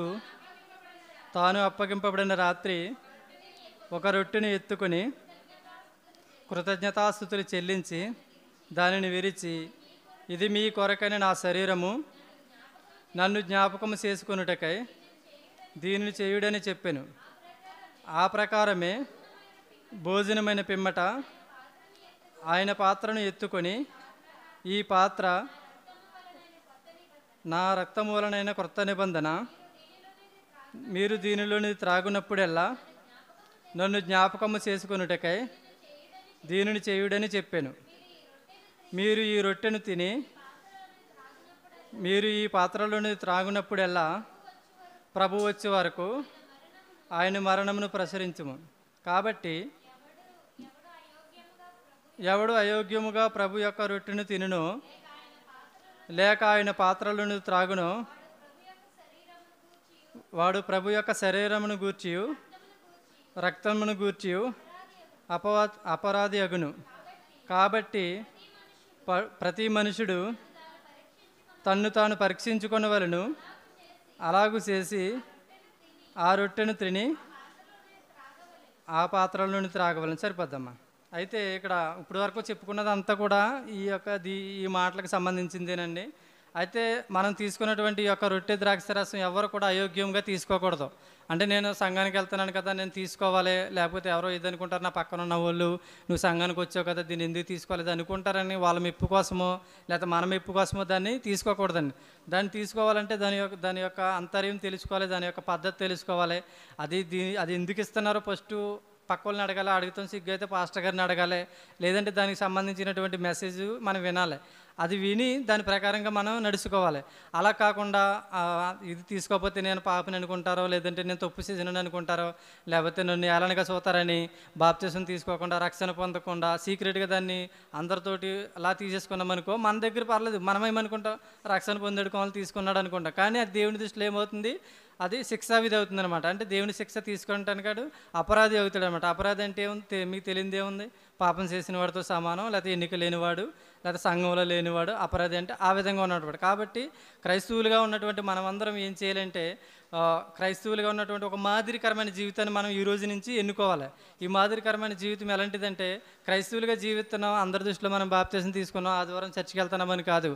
తాను అప్పగింపబడిన రాత్రి ఒక రొట్టెని ఎత్తుకొని కృతజ్ఞతాస్తుతులు చెల్లించి దానిని విరిచి, ఇది మీ కొరకైన నా శరీరము, నన్ను జ్ఞాపకము చేసుకొనుటకై దీనిని చేయుడని చెప్పెను. ఆ ప్రకారమే భోజనమైన పిమ్మట ఆయన పాత్రను ఎత్తుకొని, ఈ పాత్ర నా రక్తమూలనైన క్రొత్త నిబంధన, మీరు దీనిలోని త్రాగునప్పుడెల్లా నన్ను జ్ఞాపకము చేసుకొనుటకై దీనిని చేయుడని చెప్పాను. మీరు ఈ రొట్టెను తిని మీరు ఈ పాత్రలోని త్రాగునప్పుడెల్లా ప్రభు వచ్చే వరకు ఆయన మరణమును ప్రసరించుము. కాబట్టి ఎవడు అయోగ్యముగా ప్రభు యొక్క రొట్టెను తినునో, లేక ఆయన పాత్రలను త్రాగునో, వాడు ప్రభు యొక్క శరీరమును గూర్చియు రక్తమును గూర్చియు అపరాధి అగును. కాబట్టి ప్రతి మనుషుడు తన్ను తాను పరీక్షించుకొనవలెను. అలాగూ చేసి ఆ రొట్టెను తిని ఆ పాత్రలోని త్రాగవలను. సరిపోద్దమ్మా. అయితే ఇక్కడ ఇప్పటి వరకు చెప్పుకున్నదంతా కూడా ఈ మాటలకు సంబంధించిందేనండి. అయితే మనం తీసుకున్నటువంటి ఈ యొక్క రొట్టె ద్రాక్షరసం ఎవరు కూడా అయోగ్యంగా తీసుకోకూడదు. అంటే నేను సంఘానికి వెళ్తున్నాను కదా, నేను తీసుకోవాలి, లేకపోతే ఎవరో ఇదనుకుంటారు నా పక్కన ఉన్న వాళ్ళు, నువ్వు సంఘానికి వచ్చావు కదా దీన్ని ఎందుకు తీసుకోవాలి అనుకుంటారని వాళ్ళ మెప్పు కోసమో లేకపోతే మన మెప్పు కోసమో దాన్ని తీసుకోకూడదండి. దాన్ని తీసుకోవాలంటే దాని యొక్క అంతర్యం తెలుసుకోవాలి, దాని యొక్క పద్ధతి తెలుసుకోవాలి. అది ఎందుకు ఇస్తున్నారో ఫస్టు పక్కోళ్ళని అడగాలి, అడుగుతాం సిగ్గు అయితే పాస్టర్ గారిని అడగాలి, లేదంటే దానికి సంబంధించినటువంటి మెసేజ్ మనం వినాలి. అది విని దాని ప్రకారంగా మనం నడుచుకోవాలి. అలా కాకుండా ఇది తీసుకోకపోతే నేను పాపని అనుకుంటారో, లేదంటే నేను తప్పు చేసినని అనుకుంటారో, లేకపోతే నన్ను ఏలనగా చూతారని బాప్తిసం తీసుకోకుండా రక్షణ పొందకుండా సీక్రెట్గా దాన్ని అందరితోటి అలా తీసేసుకున్నాం అనుకో, మన దగ్గర పర్లేదు, మనమేమనుకుంటాం రక్షణ పొందేడుకోవాలి తీసుకున్నాడు అనుకుంటాం. కానీ అది దేవుని దృష్టిలో ఏమవుతుంది, అది శిక్షావిధి అవుతుంది అనమాట. అంటే దేవుని శిక్ష తీసుకుంటానికాడు అపరాధి అవుతాడు అనమాట. అపరాధి అంటే ఏముంది, మీకు తెలియదు ఏముంది, పాపం చేసిన వాడితో సమానం, లేకపోతే ఎన్నిక లేనివాడు, లేకపోతే సంఘంలో లేనివాడు అపరాధి అంటే ఆ విధంగా ఉన్నటువంటి. కాబట్టి క్రైస్తవులుగా ఉన్నటువంటి మనమందరం ఏం చేయాలంటే క్రైస్తవులుగా ఉన్నటువంటి ఒక మాదిరికరమైన జీవితాన్ని మనం ఈ రోజు నుంచి ఎన్నుకోవాలి. ఈ మాదిరికరమైన జీవితం ఎలాంటిదంటే, క్రైస్తవులుగా జీవిస్తున్నాం, అందరి దృష్టిలో మనం బాప్తిసం తీసుకున్నాం, ఆదివారం చర్చికి వెళ్తున్నామని కాదు,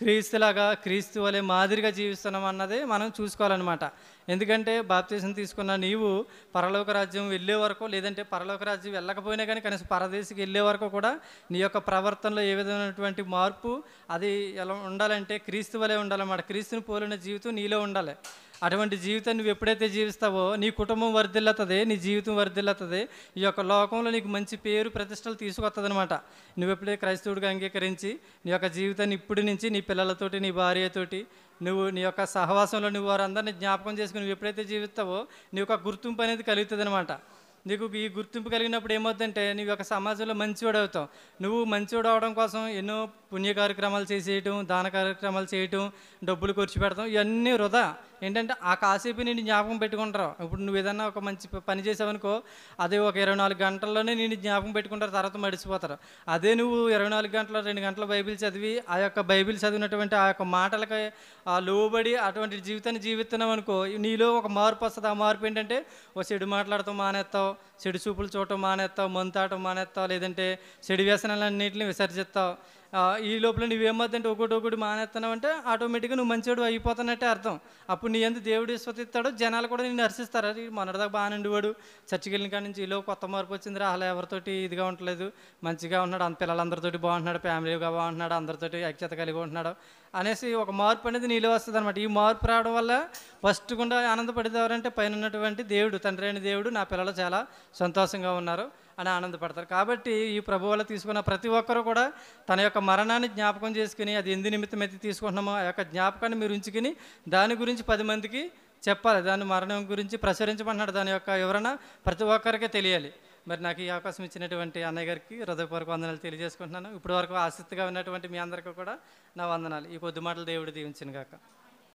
క్రీస్తు వలె మాదిరిగా జీవిస్తున్నాం అన్నది మనం చూసుకోవాలన్నమాట. ఎందుకంటే బాప్తిసం తీసుకున్న నీవు పరలోక రాజ్యం వెళ్ళే వరకు, లేదంటే పరలోక రాజ్యం వెళ్ళకపోయినా కానీ కనీసం పరదేశికి వెళ్ళే వరకు కూడా నీ యొక్క ప్రవర్తనలో ఏ విధమైనటువంటి మార్పు అది ఎలా ఉండాలంటే క్రీస్తు వలె ఉండాలన్నమాట. క్రీస్తుని పోలిన జీవితం నీలో ఉండాలి. అటువంటి జీవితాన్ని నువ్వు ఎప్పుడైతే జీవిస్తావో నీ కుటుంబం వర్ధిల్లుతుంది, నీ జీవితం వర్ధిల్లుతుంది, ఈ యొక్క లోకంలో నీకు మంచి పేరు ప్రతిష్టలు తీసుకొస్తుంది అనమాట. నువ్వు ఎప్పుడైతే క్రైస్తవుడిగా అంగీకరించి నీ యొక్క జీవితాన్ని ఇప్పుడు నుంచి నీ పిల్లలతోటి, నీ భార్యతోటి, నువ్వు నీ యొక్క సహవాసంలో నువ్వు వారందరినీ జ్ఞాపకం చేసుకుని నువ్వు ఎప్పుడైతే జీవిస్తావో నీ యొక్క గుర్తింపు అనేది కలుగుతుంది అనమాట. నీకు ఈ గుర్తింపు కలిగినప్పుడు ఏమవుతుందంటే నువ్వు యొక్క సమాజంలో మంచివాడు అవుతావు. నువ్వు మంచివాడు అవడం కోసం ఎన్నో పుణ్య కార్యక్రమాలు చేసేయటం, దాన కార్యక్రమాలు చేయటం, డబ్బులు ఖర్చు పెడతాం, ఇవన్నీ వృధా. ఏంటంటే ఆ కాసేపు నేను జ్ఞాపకం పెట్టుకుంటారు. ఇప్పుడు నువ్వు ఏదన్నా ఒక మంచి పని చేసావనుకో, అదే ఒక 24 గంటల్లోనే నేను జ్ఞాపకం పెట్టుకుంటారు, తర్వాత మడిచిపోతారు. అదే నువ్వు 24 గంటలు 2 గంటల బైబిల్ చదివి ఆ యొక్క బైబిల్ చదివినటువంటి ఆ యొక్క మాటలకి లోబడి అటువంటి జీవితాన్ని జీవిస్తున్నావు అనుకో, నీలో ఒక మార్పు వస్తుంది. ఆ మార్పు ఏంటంటే ఓ చెడు మాట్లాడటం మానేస్తావు, చెడు చూపులు చూడటం మానేస్తావు, మందు తాగటం మానేస్తావు, లేదంటే చెడు వ్యసనాలన్నింటినీ విసర్జిస్తావు. ఈ లోపల నువ్వేమవుతుందంటే ఒకటి మానేస్తున్నావు అంటే ఆటోమేటిక్గా నువ్వు మంచివాడు అయిపోతున్నట్టే అర్థం. అప్పుడు నీ ఎందుకు దేవుడు విశ్వసిస్తాడో జనాలు కూడా నిన్ను హర్షిస్తారు. అది మొన్నటిదాకా బాగానే ఉండేవాడు, చర్చికి వెళ్ళిన కాడి నుంచి ఈలో కొత్త మార్పు వచ్చింది రా, అలా ఎవరితోటి ఇదిగా ఉండలేదు, మంచిగా ఉన్నాడు, పిల్లలందరితోటి బాగుంటున్నాడు, ఫ్యామిలీగా బాగుంటున్నాడు, అందరితోటి ఐక్యత కలిగి ఉంటున్నాడు అనేసి ఒక మార్పు అనేది నీలో వస్తుంది అనమాట. ఈ మార్పు రావడం వల్ల ఫస్ట్ గుండా ఆనందపడేవారంటే పైన ఉన్నటువంటి దేవుడు, తండ్రి అయిన దేవుడు, నా పిల్లలు చాలా సంతోషంగా ఉన్నారు అని ఆనందపడతారు. కాబట్టి ఈ ప్రభు వల్ల తీసుకున్న ప్రతి ఒక్కరూ కూడా తన యొక్క మరణాన్ని జ్ఞాపకం చేసుకుని, అది ఎందు నిమిత్తం అయితే తీసుకుంటున్నామో ఆ యొక్క జ్ఞాపకాన్ని మీరు ఉంచుకుని దాని గురించి 10 మందికి చెప్పాలి. దాని మరణం గురించి ప్రచురించమన్నాడు. దాని యొక్క వివరణ ప్రతి ఒక్కరికే తెలియాలి. మరి నాకు ఈ అవకాశం ఇచ్చినటువంటి అన్నయ్య గారికి హృదయపూర్వక వందనాలు తెలియజేసుకుంటున్నాను. ఇప్పటి వరకు ఆసక్తిగా ఉన్నటువంటి మీ అందరికీ కూడా నా వందనాలు. ఈ కొద్ది మాటలు దేవుడు దీవించిన గాక.